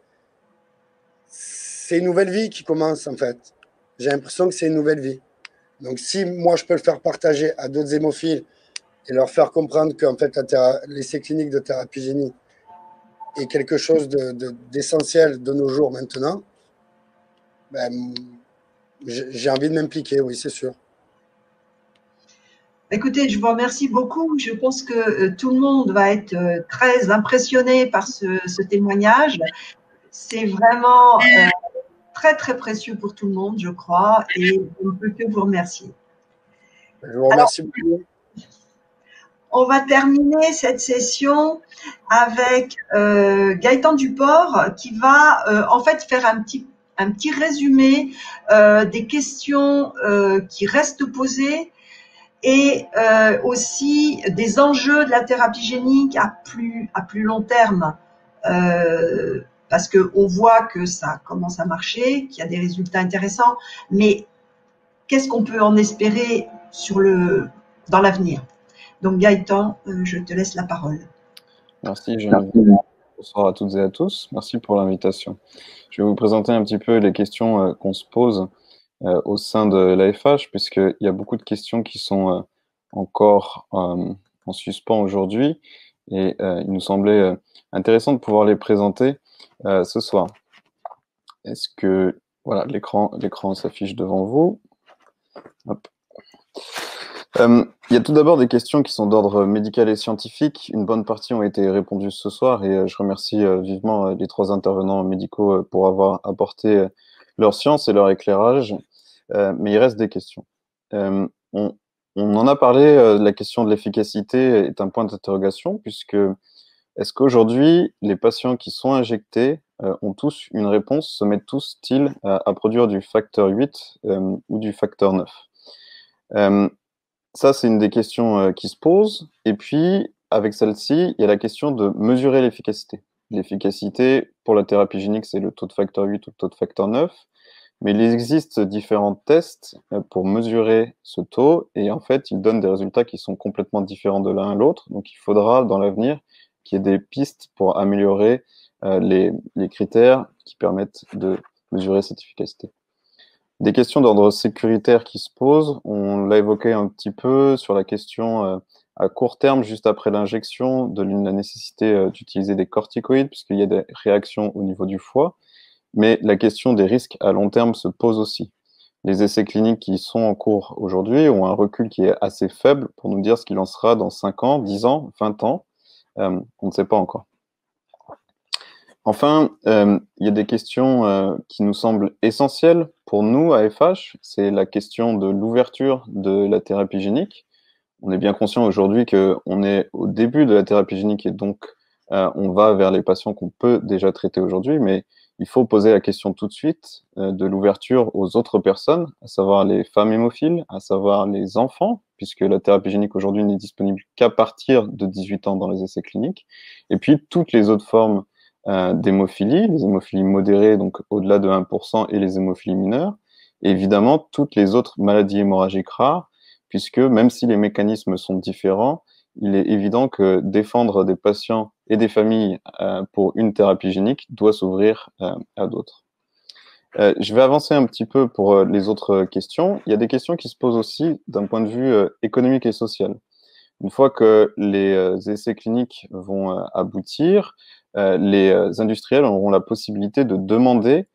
c'est une nouvelle vie qui commence, en fait. J'ai l'impression que c'est une nouvelle vie. Donc, si moi, je peux le faire partager à d'autres hémophiles et leur faire comprendre qu'en fait, l'essai clinique de thérapie génique est quelque chose d'essentiel de nos jours maintenant, ben, j'ai envie de m'impliquer, oui, c'est sûr. Écoutez, je vous remercie beaucoup. Je pense que tout le monde va être très impressionné par ce témoignage. C'est vraiment très, très précieux pour tout le monde, je crois, et on ne peut que vous remercier. Je vous remercie beaucoup. On va terminer cette session avec Gaëtan Duport qui va en fait faire un petit résumé des questions qui restent posées et aussi des enjeux de la thérapie génique à plus long terme. Parce qu'on voit que ça commence à marcher, qu'il y a des résultats intéressants, mais qu'est-ce qu'on peut en espérer dans l'avenir? Donc Gaëtan, je te laisse la parole. Merci Geneviève. Bonsoir à toutes et à tous. Merci pour l'invitation. Je vais vous présenter un petit peu les questions qu'on se pose au sein de l'AFH, puisqu'il y a beaucoup de questions qui sont encore en suspens aujourd'hui, et il nous semblait intéressant de pouvoir les présenter ce soir. Est-ce que voilà, l'écran s'affiche devant vous? Hop. Il y a tout d'abord des questions qui sont d'ordre médical et scientifique. Une bonne partie ont été répondues ce soir et je remercie vivement les 3 intervenants médicaux pour avoir apporté leur science et leur éclairage. Mais il reste des questions. On en a parlé, la question de l'efficacité est un point d'interrogation puisque est-ce qu'aujourd'hui, les patients qui sont injectés ont tous une réponse, se mettent tous-ils à produire du facteur 8 ou du facteur 9? Ça, c'est une des questions qui se posent. Et puis, avec celle-ci, il y a la question de mesurer l'efficacité. L'efficacité pour la thérapie génique, c'est le taux de facteur 8 ou le taux de facteur 9. Mais il existe différents tests pour mesurer ce taux. Et en fait, ils donnent des résultats qui sont complètement différents de l'un à l'autre. Donc, il faudra, dans l'avenir, qu'il y ait des pistes pour améliorer les critères qui permettent de mesurer cette efficacité. Des questions d'ordre sécuritaire qui se posent, on l'a évoqué un petit peu sur la question à court terme, juste après l'injection, de la nécessité d'utiliser des corticoïdes, puisqu'il y a des réactions au niveau du foie, mais la question des risques à long terme se pose aussi. Les essais cliniques qui sont en cours aujourd'hui ont un recul qui est assez faible pour nous dire ce qu'il en sera dans 5 ans, 10 ans, 20 ans. On ne sait pas encore. Enfin, il y a des questions qui nous semblent essentielles pour nous à FH. C'est la question de l'ouverture de la thérapie génique. On est bien conscient aujourd'hui qu'on est au début de la thérapie génique et donc on va vers les patients qu'on peut déjà traiter aujourd'hui, mais il faut poser la question tout de suite de l'ouverture aux autres personnes, à savoir les femmes hémophiles, à savoir les enfants, puisque la thérapie génique aujourd'hui n'est disponible qu'à partir de 18 ans dans les essais cliniques, et puis toutes les autres formes d'hémophilie, les hémophilies modérées, donc au-delà de 1%, et les hémophilies mineures, et évidemment toutes les autres maladies hémorragiques rares, puisque même si les mécanismes sont différents, il est évident que défendre des patients et des familles pour une thérapie génique doit s'ouvrir à d'autres. Je vais avancer un petit peu pour les autres questions. Il y a des questions qui se posent aussi d'un point de vue économique et social. Une fois que les essais cliniques vont aboutir, les industriels auront la possibilité de demander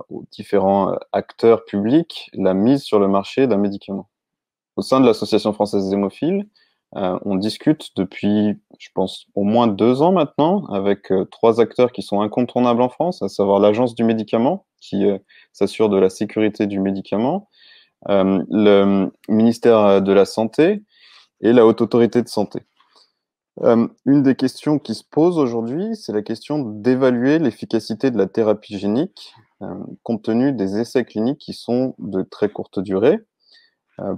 aux différents acteurs publics la mise sur le marché d'un médicament. Au sein de l'Association française des hémophiles, on discute depuis, je pense, au moins 2 ans maintenant, avec 3 acteurs qui sont incontournables en France, à savoir l'Agence du médicament, qui s'assure de la sécurité du médicament, le ministère de la Santé et la Haute Autorité de Santé. Une des questions qui se pose aujourd'hui, c'est la question d'évaluer l'efficacité de la thérapie génique, compte tenu des essais cliniques qui sont de très courte durée.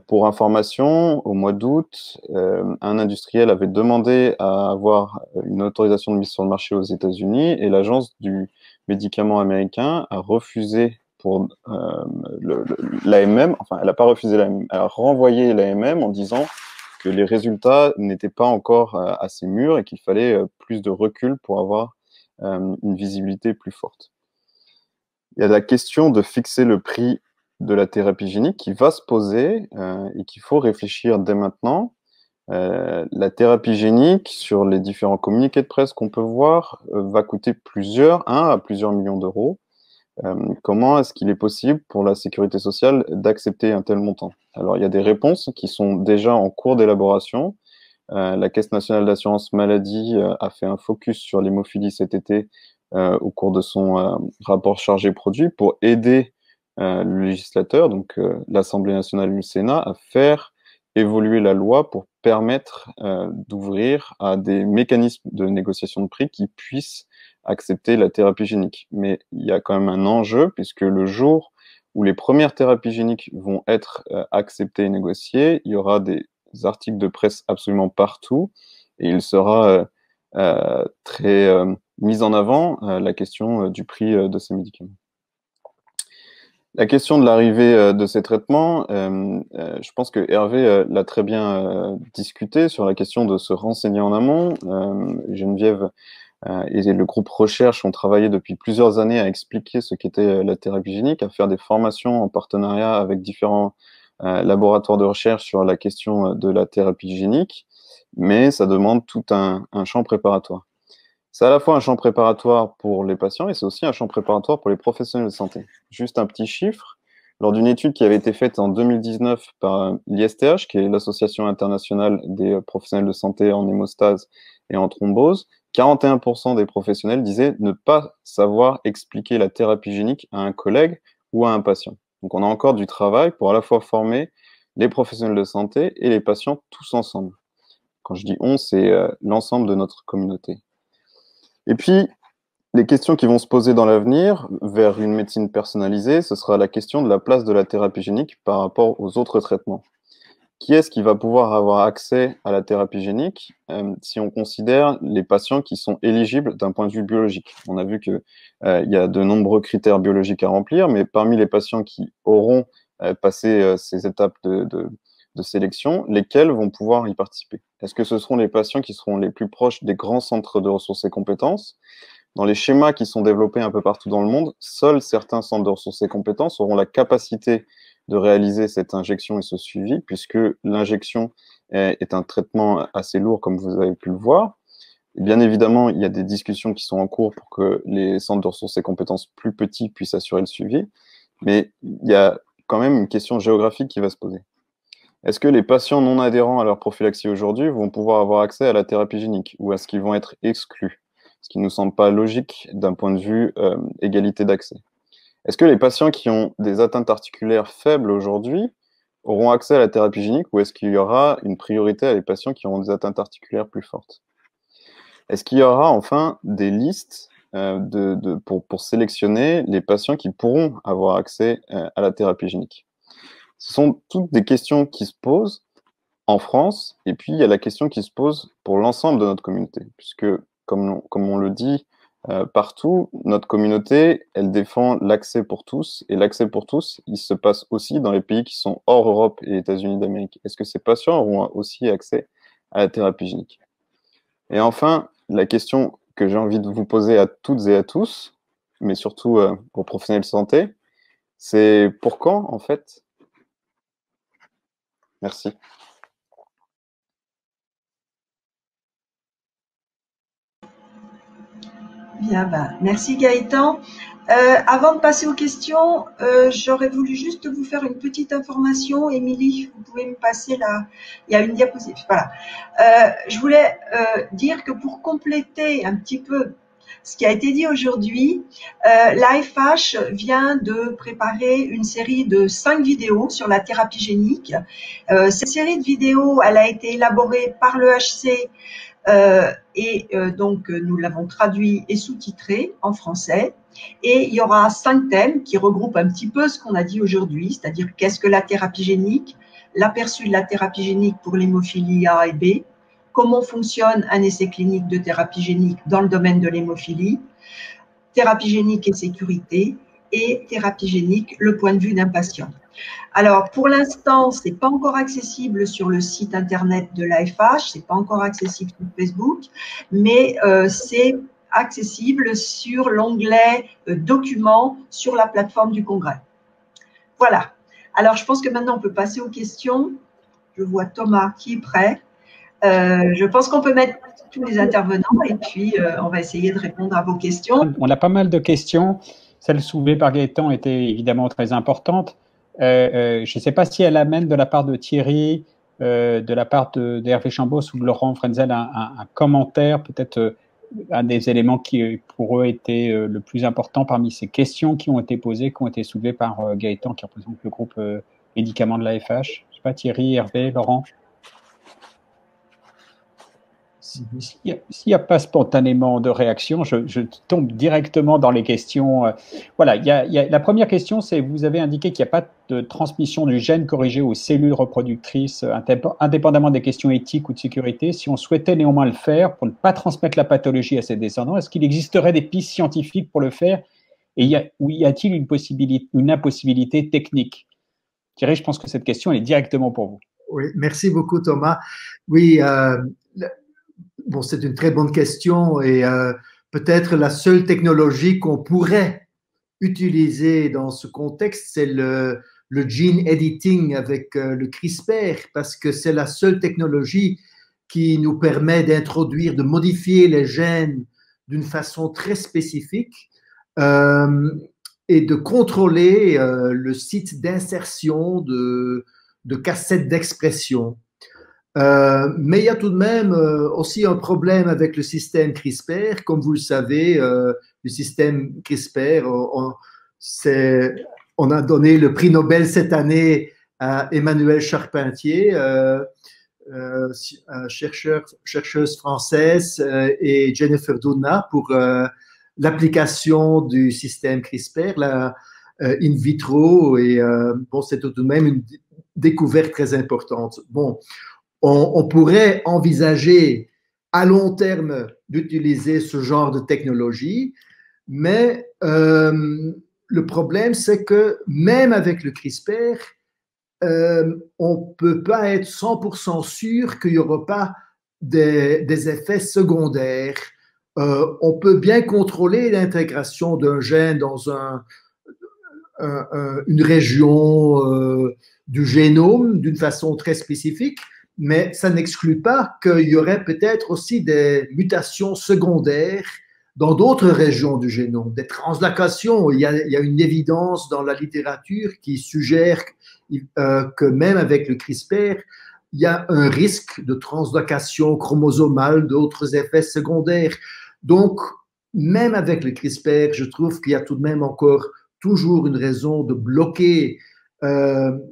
Pour information, au mois d'août, un industriel avait demandé à avoir une autorisation de mise sur le marché aux États-Unis et l'Agence du médicament américain a refusé pour l'AMM, enfin, elle n'a pas refusé l'AMM, elle a renvoyé l'AMM en disant que les résultats n'étaient pas encore assez mûrs et qu'il fallait plus de recul pour avoir une visibilité plus forte. Il y a la question de fixer le prix de la thérapie génique qui va se poser et qu'il faut réfléchir dès maintenant. La thérapie génique, sur les différents communiqués de presse qu'on peut voir, va coûter 1 à plusieurs millions d'euros. Comment est-ce qu'il est possible pour la sécurité sociale d'accepter un tel montant? Alors, il y a des réponses qui sont déjà en cours d'élaboration. La Caisse nationale d'assurance maladie a fait un focus sur l'hémophilie cet été au cours de son rapport chargé produit pour aider le législateur, donc l'Assemblée nationale et le Sénat, à faire évoluer la loi pour permettre d'ouvrir à des mécanismes de négociation de prix qui puissent accepter la thérapie génique. Mais il y a quand même un enjeu, puisque le jour où les premières thérapies géniques vont être acceptées et négociées, il y aura des articles de presse absolument partout, et il sera très mis en avant la question du prix de ces médicaments. La question de l'arrivée de ces traitements, je pense que Hervé l'a très bien discuté sur la question de se renseigner en amont. Geneviève et le groupe recherche ont travaillé depuis plusieurs années à expliquer ce qu'était la thérapie génique, à faire des formations en partenariat avec différents laboratoires de recherche sur la question de la thérapie génique, mais ça demande tout un champ préparatoire. C'est à la fois un champ préparatoire pour les patients et c'est aussi un champ préparatoire pour les professionnels de santé. Juste un petit chiffre, lors d'une étude qui avait été faite en 2019 par l'ISTH, qui est l'Association internationale des professionnels de santé en hémostase et en thrombose, 41% des professionnels disaient ne pas savoir expliquer la thérapie génique à un collègue ou à un patient. Donc on a encore du travail pour à la fois former les professionnels de santé et les patients tous ensemble. Quand je dis on, c'est l'ensemble de notre communauté. Et puis, les questions qui vont se poser dans l'avenir vers une médecine personnalisée, ce sera la question de la place de la thérapie génique par rapport aux autres traitements. Qui est-ce qui va pouvoir avoir accès à la thérapie génique si on considère les patients qui sont éligibles d'un point de vue biologique? On a vu qu'il y a de nombreux critères biologiques à remplir, mais parmi les patients qui auront passé ces étapes de sélection, lesquels vont pouvoir y participer? Est-ce que ce seront les patients qui seront les plus proches des grands centres de ressources et compétences? Dans les schémas qui sont développés un peu partout dans le monde, seuls certains centres de ressources et compétences auront la capacité de réaliser cette injection et ce suivi, puisque l'injection est un traitement assez lourd, comme vous avez pu le voir. Et bien évidemment, il y a des discussions qui sont en cours pour que les centres de ressources et compétences plus petits puissent assurer le suivi, mais il y a quand même une question géographique qui va se poser. Est-ce que les patients non adhérents à leur prophylaxie aujourd'hui vont pouvoir avoir accès à la thérapie génique, ou est-ce qu'ils vont être exclus? Ce qui ne nous semble pas logique d'un point de vue égalité d'accès. Est-ce que les patients qui ont des atteintes articulaires faibles aujourd'hui auront accès à la thérapie génique, ou est-ce qu'il y aura une priorité à les patients qui auront des atteintes articulaires plus fortes? Est-ce qu'il y aura enfin des listes pour sélectionner les patients qui pourront avoir accès à la thérapie génique? Ce sont toutes des questions qui se posent en France, et puis il y a la question qui se pose pour l'ensemble de notre communauté, puisque, comme on le dit partout, notre communauté, elle défend l'accès pour tous, et l'accès pour tous, il se passe aussi dans les pays qui sont hors Europe et États-Unis d'Amérique. Est-ce que ces patients auront aussi accès à la thérapie génique? Et enfin, la question que j'ai envie de vous poser à toutes et à tous, mais surtout aux professionnels de santé, c'est pour quand, en fait? Merci. Bien, merci Gaëtan. Avant de passer aux questions, j'aurais voulu juste vous faire une petite information. Émilie, vous pouvez me passer là. Il y a une diapositive. Voilà. Je voulais dire que pour compléter un petit peu ce qui a été dit aujourd'hui, l'AFH vient de préparer une série de 5 vidéos sur la thérapie génique. Cette série de vidéos, elle a été élaborée par le HC donc nous l'avons traduit et sous-titré en français. Et il y aura 5 thèmes qui regroupent un petit peu ce qu'on a dit aujourd'hui, c'est-à-dire qu'est-ce que la thérapie génique, l'aperçu de la thérapie génique pour l'hémophilie A et B, comment fonctionne un essai clinique de thérapie génique dans le domaine de l'hémophilie, thérapie génique et sécurité, et thérapie génique, le point de vue d'un patient. Alors, pour l'instant, ce n'est pas encore accessible sur le site internet de l'AFH, ce n'est pas encore accessible sur Facebook, mais c'est accessible sur l'onglet documents sur la plateforme du congrès. Voilà. Alors, je pense que maintenant, on peut passer aux questions. Je vois Thomas qui est prêt. Je pense qu'on peut mettre tous les intervenants et puis on va essayer de répondre à vos questions. On a pas mal de questions. Celle soulevée par Gaëtan était évidemment très importante. Je ne sais pas si elle amène de la part de Thierry, de la part d'Hervé Chambos ou de Laurent Frenzel un commentaire, peut-être un des éléments qui pour eux était le plus important parmi ces questions qui ont été posées, qui ont été soulevées par Gaëtan qui représente le groupe médicaments de l'AFH. Je ne sais pas, Thierry, Hervé, Laurent. S'il n'y a pas spontanément de réaction, je tombe directement dans les questions. Voilà, la première question, c'est vous avez indiqué qu'il n'y a pas de transmission du gène corrigé aux cellules reproductrices, indépendamment des questions éthiques ou de sécurité. Si on souhaitait néanmoins le faire pour ne pas transmettre la pathologie à ses descendants, est-ce qu'il existerait des pistes scientifiques pour le faire? Et y a-t-il une impossibilité technique? Thierry, je pense que cette question elle est directement pour vous. Oui, merci beaucoup Thomas. Oui, bon, c'est une très bonne question et peut-être la seule technologie qu'on pourrait utiliser dans ce contexte, c'est le gene editing avec le CRISPR, parce que c'est la seule technologie qui nous permet d'introduire, de modifier les gènes d'une façon très spécifique et de contrôler le site d'insertion de cassettes d'expression. Mais il y a tout de même aussi un problème avec le système CRISPR. Comme vous le savez, le système CRISPR, on a donné le prix Nobel cette année à Emmanuelle Charpentier, chercheuse française, et Jennifer Doudna pour l'application du système CRISPR in vitro. Et bon, c'est tout de même une découverte très importante. Bon. On pourrait envisager à long terme d'utiliser ce genre de technologie, mais le problème, c'est que même avec le CRISPR, on ne peut pas être 100% sûr qu'il n'y aura pas des effets secondaires. On peut bien contrôler l'intégration d'un gène dans une région du génome d'une façon très spécifique, mais ça n'exclut pas qu'il y aurait peut-être aussi des mutations secondaires dans d'autres régions du génome, des translocations. Il y a une évidence dans la littérature qui suggère que même avec le CRISPR, il y a un risque de translocation chromosomale, d'autres effets secondaires. Donc, même avec le CRISPR, je trouve qu'il y a tout de même encore toujours une raison de bloquer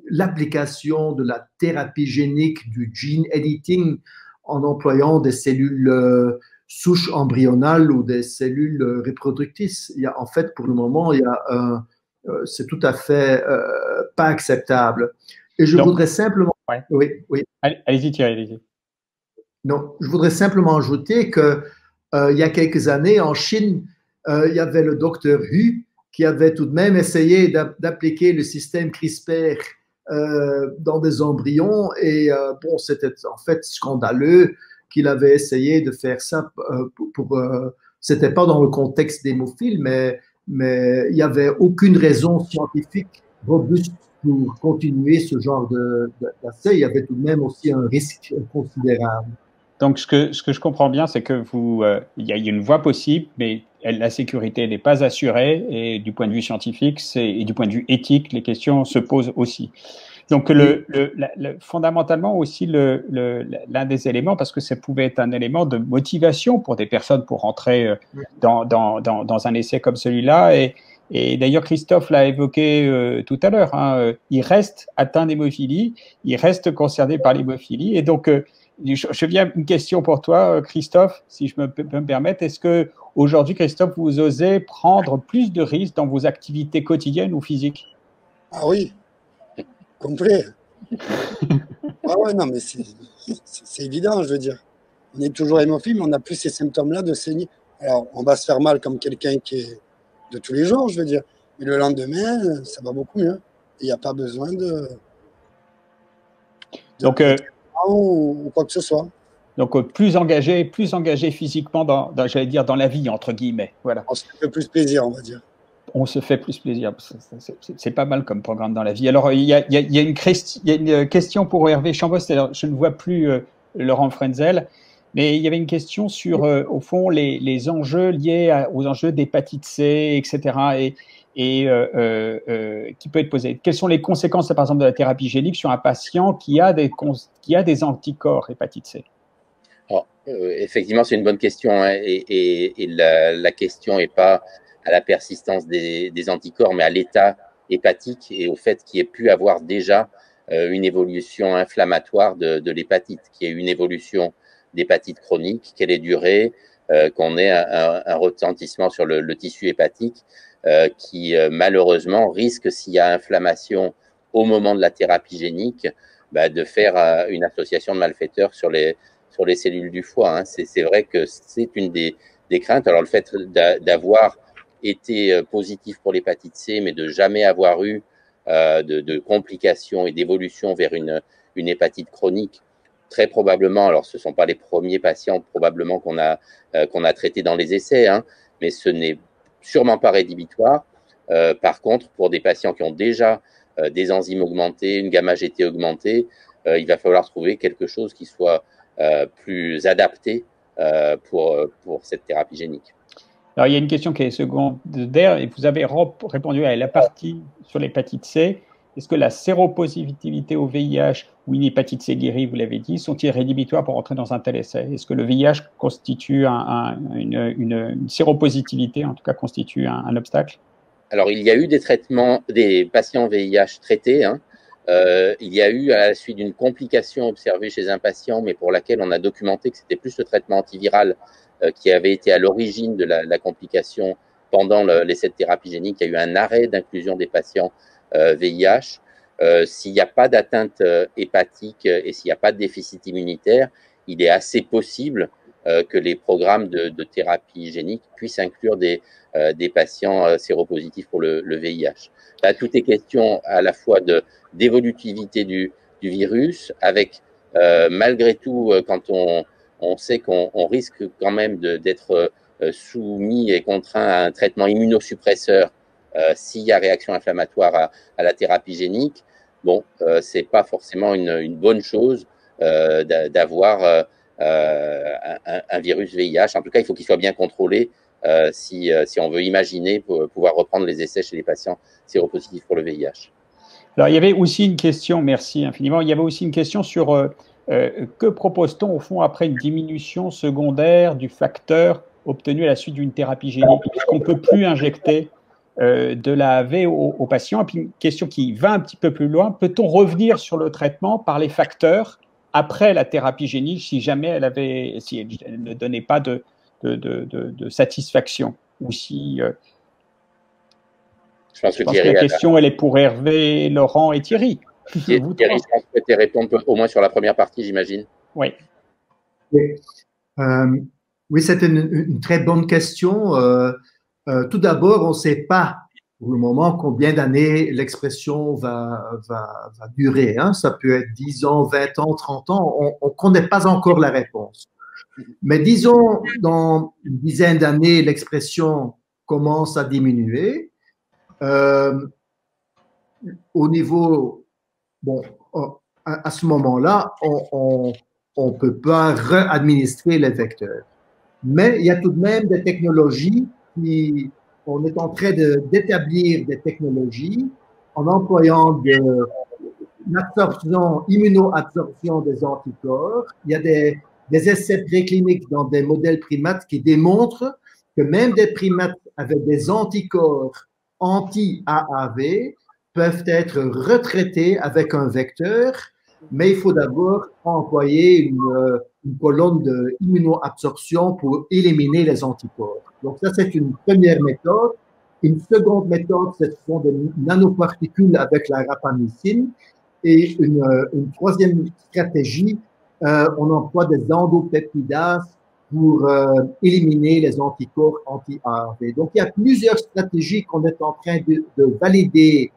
l'application de la thérapie génique, du gene editing, en employant des cellules souches embryonales ou des cellules reproductrices. En fait, pour le moment, c'est tout à fait pas acceptable. Et je voudrais simplement… Ouais. Oui. Allez-y, Thierry, allez-y. Non, je voudrais simplement ajouter que il y a quelques années, en Chine, il y avait le docteur Hu qui avait tout de même essayé d'appliquer le système CRISPR dans des embryons. Et bon, c'était en fait scandaleux qu'il avait essayé de faire ça c'était pas dans le contexte d'hémophile, mais il n'y avait aucune raison scientifique robuste pour continuer ce genre d'essai. Il y avait tout de même aussi un risque considérable. Donc, ce que je comprends bien, c'est que il y a une voie possible, mais la sécurité n'est pas assurée, et du point de vue scientifique et du point de vue éthique, les questions se posent aussi. Donc, fondamentalement aussi, l'un des éléments, parce que ça pouvait être un élément de motivation pour des personnes pour rentrer dans un essai comme celui-là, et d'ailleurs, Christophe l'a évoqué tout à l'heure, hein, il reste atteint d'hémophilie, il reste concerné par l'hémophilie, et donc, je viens une question pour toi, Christophe, si je peux me permettre. Est-ce que aujourd'hui, Christophe, vous osez prendre plus de risques dans vos activités quotidiennes ou physiques? Ah oui, complet. Ouais, non, mais c'est évident, je veux dire. On est toujours hémophile, mais on n'a plus ces symptômes-là de saigner. Alors, on va se faire mal comme quelqu'un qui est de tous les jours, je veux dire. Mais le lendemain, ça va beaucoup mieux. Il n'y a pas besoin de Donc, ou quoi que ce soit. Donc, plus engagé physiquement j'allais dire, dans la vie, entre guillemets. Voilà. On se fait plus plaisir, on va dire. On se fait plus plaisir. C'est pas mal comme programme dans la vie. Alors, il y a une question pour Hervé Chambost. Alors, je ne vois plus Laurent Frenzel, mais il y avait une question sur, au fond, les enjeux liés aux enjeux d'hépatite C, etc., et qui peut être posée. Quelles sont les conséquences, par exemple, de la thérapie génique sur un patient qui a des anticorps hépatite C? Alors, effectivement, c'est une bonne question, hein, et la question n'est pas à la persistance des anticorps, mais à l'état hépatique et au fait qu'il y ait pu avoir déjà une évolution inflammatoire de l'hépatite, qu'il y ait une évolution d'hépatite chronique, qu'elle ait duré, qu'on ait un retentissement sur le tissu hépatique, qui malheureusement risque, s'il y a inflammation au moment de la thérapie génique, de faire une association de malfaiteurs sur les cellules du foie. Hein. C'est vrai que c'est une des craintes. Alors le fait d'avoir été positif pour l'hépatite C, mais de jamais avoir eu de complications et d'évolution vers une hépatite chronique, très probablement, alors ce ne sont pas les premiers patients probablement qu'on a traités dans les essais, hein, mais ce n'est sûrement pas rédhibitoire. Par contre, pour des patients qui ont déjà des enzymes augmentées, une gamma-GT augmentée, il va falloir trouver quelque chose qui soit plus adapté pour cette thérapie génique. Alors, il y a une question qui est secondaire, et vous avez répondu à la partie sur l'hépatite C. Est-ce que la séropositivité au VIH ou une hépatite C guérie, vous l'avez dit, sont-ils rédhibitoires pour entrer dans un tel essai? Est-ce que le VIH constitue une séropositivité, en tout cas constitue un obstacle? Alors, il y a eu des traitements, des patients VIH traités. Hein. Il y a eu, à la suite d'une complication observée chez un patient, mais pour laquelle on a documenté que c'était plus le traitement antiviral qui avait été à l'origine de la complication pendant l'essai de thérapie génique. Il y a eu un arrêt d'inclusion des patients VIH. S'il n'y a pas d'atteinte hépatique et s'il n'y a pas de déficit immunitaire, il est assez possible que les programmes de thérapie génique puissent inclure des patients séropositifs pour le VIH. Là, tout est question à la fois d'évolutivité du virus, avec malgré tout, quand on sait qu'on risque quand même d'être soumis et contraint à un traitement immunosuppresseur s'il y a réaction inflammatoire à la thérapie génique, bon, c'est pas forcément une bonne chose d'avoir un virus VIH. En tout cas, il faut qu'il soit bien contrôlé si on veut imaginer pouvoir reprendre les essais chez les patients séropositifs pour le VIH. Alors, il y avait aussi une question, merci infiniment, il y avait aussi une question sur que propose-t-on au fond après une diminution secondaire du facteur obtenu à la suite d'une thérapie génique, puisqu'on ne peut plus injecter de l'AAV aux patients. Et puis une question qui va un petit peu plus loin, peut-on revenir sur le traitement par les facteurs après la thérapie génique si jamais si elle ne donnait pas de satisfaction, ou si je pense que la question elle est pour Hervé, Laurent et Thierry. Thierry, je pense que tu peux répondre au moins sur la première partie, j'imagine. Oui. Oui, c'est une très bonne question. Tout d'abord, on ne sait pas pour le moment combien d'années l'expression va durer. Hein. Ça peut être 10 ans, 20 ans, 30 ans. On ne connaît pas encore la réponse. Mais disons, dans une dizaine d'années, l'expression commence à diminuer. Au niveau, bon, à ce moment-là, on ne peut pas réadministrer les vecteurs. Mais il y a tout de même des technologies on est en train d'établir des technologies en employant l'absorption, immunoabsorption des anticorps. Il y a des essais précliniques dans des modèles primates qui démontrent que même des primates avec des anticorps anti-AAV peuvent être retraités avec un vecteur, mais il faut d'abord employer une colonne d'immunoabsorption pour éliminer les anticorps. Donc ça, c'est une première méthode. Une seconde méthode, ce sont des nanoparticules avec la rapamycine. Et une troisième stratégie, on emploie des endopeptidases pour éliminer les anticorps anti-AAV. Donc, il y a plusieurs stratégies qu'on est en train de valider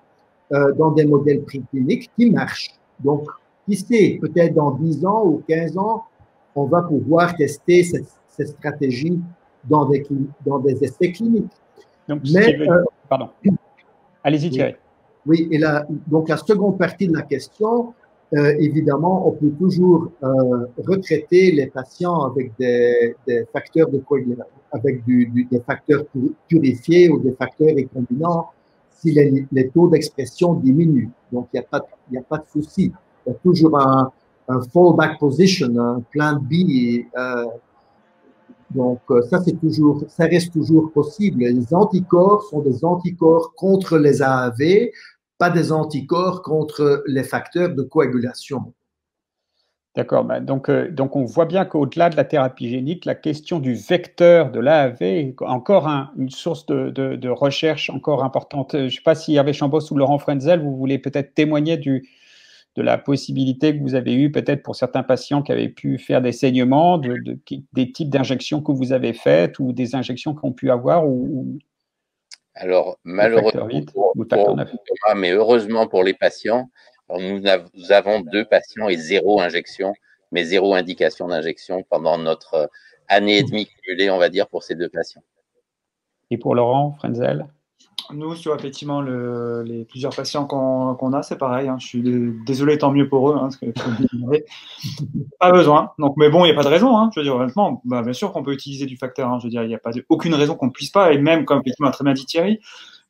dans des modèles précliniques qui marchent. Donc, qui sait, peut-être dans 10 ans ou 15 ans, on va pouvoir tester cette stratégie dans des essais cliniques. Donc, pardon. Allez-y, Thierry. Oui, et donc la seconde partie de la question, évidemment, on peut toujours retraiter les patients avec des facteurs de coagulation, avec des facteurs purifiés ou des facteurs recombinants si les taux d'expression diminuent. Donc, il n'y a pas de souci. Il y a toujours un fallback position, un plan B. Donc, ça reste toujours possible. Les anticorps sont des anticorps contre les AAV, pas des anticorps contre les facteurs de coagulation. D'accord. Donc, on voit bien qu'au-delà de la thérapie génique, la question du vecteur de l'AAV est encore une source de recherche encore importante. Je ne sais pas si Hervé Chambos ou Laurent Frenzel, vous voulez peut-être témoigner de la possibilité que vous avez eue peut-être pour certains patients qui avaient pu faire des saignements, des types d'injections que vous avez faites ou des injections qu'on pu avoir Alors, malheureusement pour Thomas, mais heureusement pour les patients, nous avons 2 patients et 0 injection, mais 0 indication d'injection pendant notre année et demie cumulée, on va dire, pour ces 2 patients. Et pour Laurent Frenzel? Nous, sur effectivement les plusieurs patients qu'on a, c'est pareil. Hein. Je suis désolé, tant mieux pour eux, hein, parce que pas besoin. Donc, mais bon, il n'y a pas de raison. Hein. Je veux dire, honnêtement, bien sûr qu'on peut utiliser du facteur. Hein. Je veux dire, il n'y a aucune raison qu'on ne puisse pas. Et même, comme effectivement a très bien dit Thierry,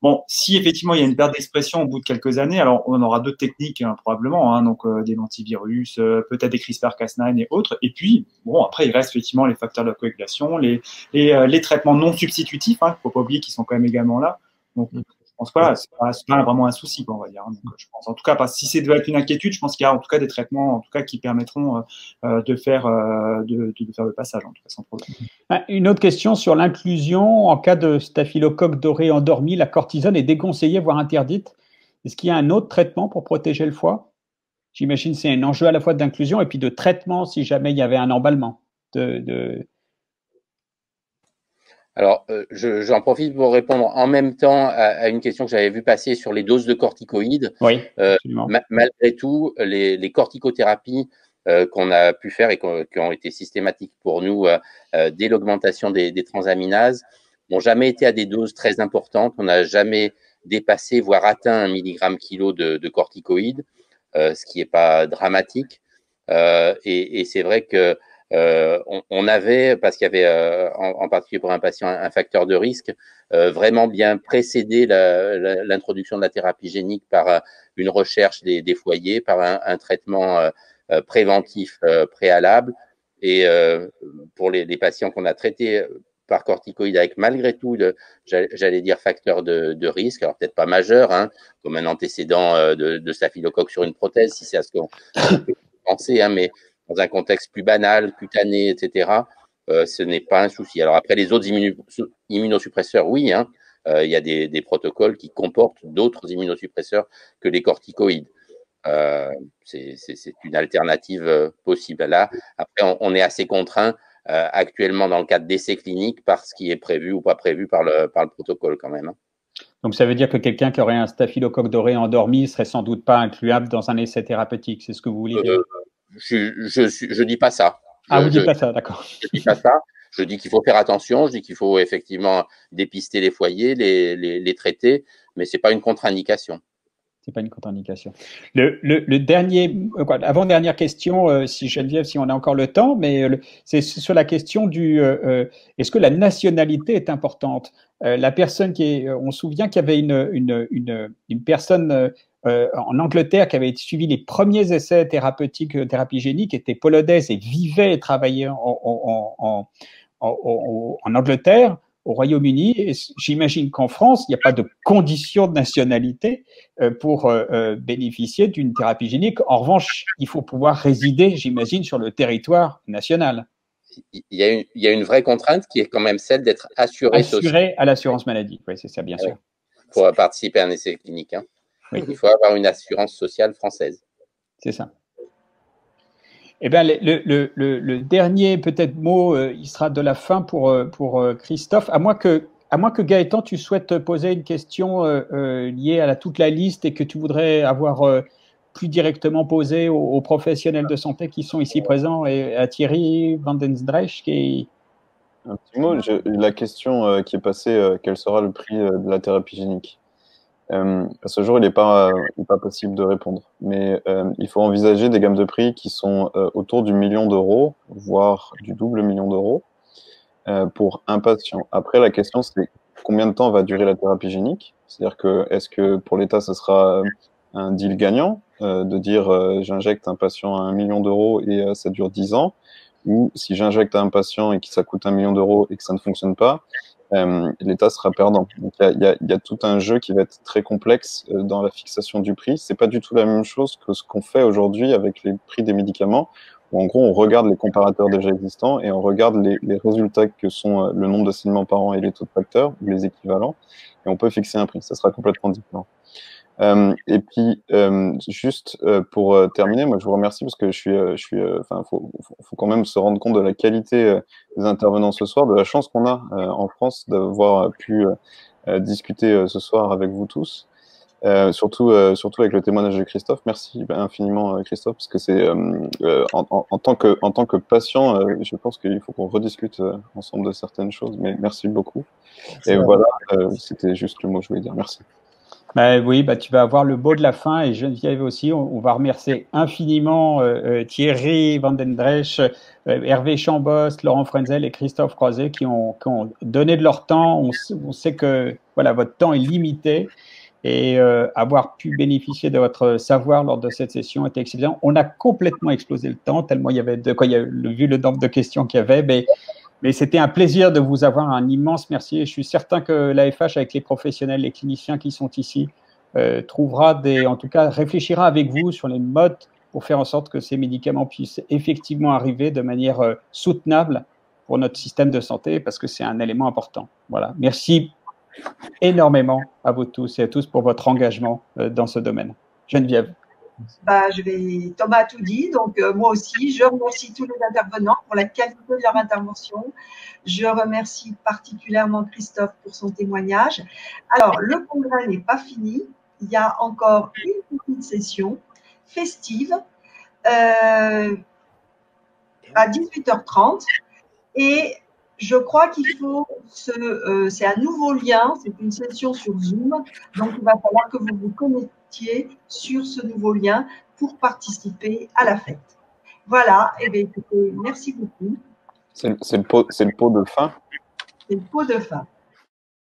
bon, si effectivement il y a une perte d'expression au bout de quelques années, alors on aura d'autres techniques hein, probablement, hein, donc des antivirus, peut-être des CRISPR-Cas9 et autres. Et puis, bon, après il reste effectivement les facteurs de la coagulation, les traitements non substitutifs. Hein, il ne faut pas oublier qu'ils sont quand même également là. Donc, je pense que voilà, c'est pas vraiment un souci, quoi, on va dire. Donc, je pense, en tout cas, si c'est devait être une inquiétude, je pense qu'il y a en tout cas des traitements, en tout cas, qui permettront de faire le passage, en tout cas, sans problème. Une autre question sur l'inclusion en cas de staphylocoque doré endormi. La cortisone est déconseillée, voire interdite. Est-ce qu'il y a un autre traitement pour protéger le foie? J'imagine que c'est un enjeu à la fois d'inclusion et puis de traitement si jamais il y avait un emballement Alors, j'en profite pour répondre en même temps à une question que j'avais vue passer sur les doses de corticoïdes. Oui, absolument. Malgré tout, les corticothérapies qu'on a pu faire et qui ont été systématiques pour nous dès l'augmentation des transaminases n'ont jamais été à des doses très importantes. On n'a jamais dépassé, voire atteint 1 mg/kg de corticoïdes, ce qui n'est pas dramatique. Et c'est vrai que on avait, parce qu'il y avait en particulier pour un patient un facteur de risque, vraiment bien précédé l'introduction de la thérapie génique par une recherche des foyers, par un traitement préventif préalable. Et pour les patients qu'on a traités par corticoïdes avec malgré tout, j'allais dire, facteur de risque, alors peut-être pas majeur, hein, comme un antécédent de staphylocoque sur une prothèse, si c'est à ce qu'on peut penser, hein, mais dans un contexte plus banal, cutané, etc., ce n'est pas un souci. Alors après, les autres immunosuppresseurs, oui, hein, il y a des protocoles qui comportent d'autres immunosuppresseurs que les corticoïdes. C'est une alternative possible. Là, après, on est assez contraint actuellement dans le cadre d'essais cliniques par ce qui est prévu ou pas prévu par le protocole quand même. Hein. Donc, ça veut dire que quelqu'un qui aurait un staphylocoque doré endormi ne serait sans doute pas incluable dans un essai thérapeutique, c'est ce que vous voulez dire? Je dis pas ça. Vous dites pas ça, d'accord. Je dis pas ça. Je dis qu'il faut faire attention. Je dis qu'il faut effectivement dépister les foyers, les traiter, mais c'est pas une contre-indication. C'est pas une contre-indication. Le dernier, avant-dernière question, si Geneviève, si on a encore le temps, mais c'est sur la question du est-ce que la nationalité est importante? La personne on se souvient qu'il y avait une personne en Angleterre qui avait suivi les premiers essais thérapeutiques, thérapie génique, était polonaise et vivait et travaillait en Angleterre, au Royaume-Uni. Et j'imagine qu'en France, il n'y a pas de condition de nationalité pour bénéficier d'une thérapie génique. En revanche, il faut pouvoir résider, j'imagine, sur le territoire national. Il y a une vraie contrainte qui est quand même celle d'être assuré à l'assurance maladie. Oui, c'est ça, bien sûr. Pour participer à un essai clinique. Hein. Oui. Il faut avoir une assurance sociale française. C'est ça. Eh bien, le dernier peut-être mot, il sera de la fin pour Christophe. À moins que Gaëtan, tu souhaites poser une question liée à toute la liste et que tu voudrais avoir plus directement posée aux professionnels de santé qui sont ici présents et à Thierry van den Dresch qui... Un petit mot, la question qui est passée, quel sera le prix de la thérapie génique? À ce jour, il n'est pas possible de répondre, mais il faut envisager des gammes de prix qui sont autour du million d'euros, voire du double million d'euros pour un patient. Après, la question, c'est combien de temps va durer la thérapie génique? C'est-à-dire que est-ce que pour l'État, ce sera un deal gagnant de dire j'injecte un patient à 1 million d'euros et ça dure 10 ans, ou si j'injecte à un patient et que ça coûte 1 million d'euros et que ça ne fonctionne pas, l'État sera perdant. Donc il y a tout un jeu qui va être très complexe dans la fixation du prix. C'est pas du tout la même chose que ce qu'on fait aujourd'hui avec les prix des médicaments, où en gros on regarde les comparateurs déjà existants et on regarde les résultats que sont le nombre de saignements par an et les taux de facteurs, ou les équivalents, et on peut fixer un prix. Ça sera complètement différent. Et puis juste pour terminer, moi je vous remercie parce que faut quand même se rendre compte de la qualité des intervenants ce soir, de la chance qu'on a en France d'avoir pu discuter ce soir avec vous tous, surtout avec le témoignage de Christophe. Merci infiniment Christophe, parce que c'est en tant que patient, je pense qu'il faut qu'on rediscute ensemble de certaines choses, mais merci beaucoup. Et voilà, c'était juste le mot que je voulais dire. Merci. Oui, tu vas avoir le mot de la fin, et Geneviève aussi. On va remercier infiniment Thierry van den Dresch, Hervé Chambost, Laurent Frenzel et Christophe Croiset qui ont donné de leur temps. On sait que votre temps est limité, et avoir pu bénéficier de votre savoir lors de cette session était excellent. On a complètement explosé le temps, tellement il y avait vu le nombre de questions qu'il y avait. Mais c'était un plaisir de vous avoir, un immense merci. Et je suis certain que l'AFH, avec les professionnels, les cliniciens qui sont ici, réfléchira avec vous sur les modes pour faire en sorte que ces médicaments puissent effectivement arriver de manière soutenable pour notre système de santé, parce que c'est un élément important. Voilà. Merci énormément à vous tous et à tous pour votre engagement dans ce domaine. Geneviève. Thomas a tout dit, donc moi aussi, je remercie tous les intervenants pour la qualité de leur intervention. Je remercie particulièrement Christophe pour son témoignage. Alors, le congrès n'est pas fini. Il y a encore une petite session festive à 18h30 et je crois qu'il faut c'est un nouveau lien, c'est une session sur Zoom, donc il va falloir que vous vous connectiez sur ce nouveau lien pour participer à la fête. Voilà, et bien écoutez, merci beaucoup. C'est le pot de fin. C'est le pot de fin.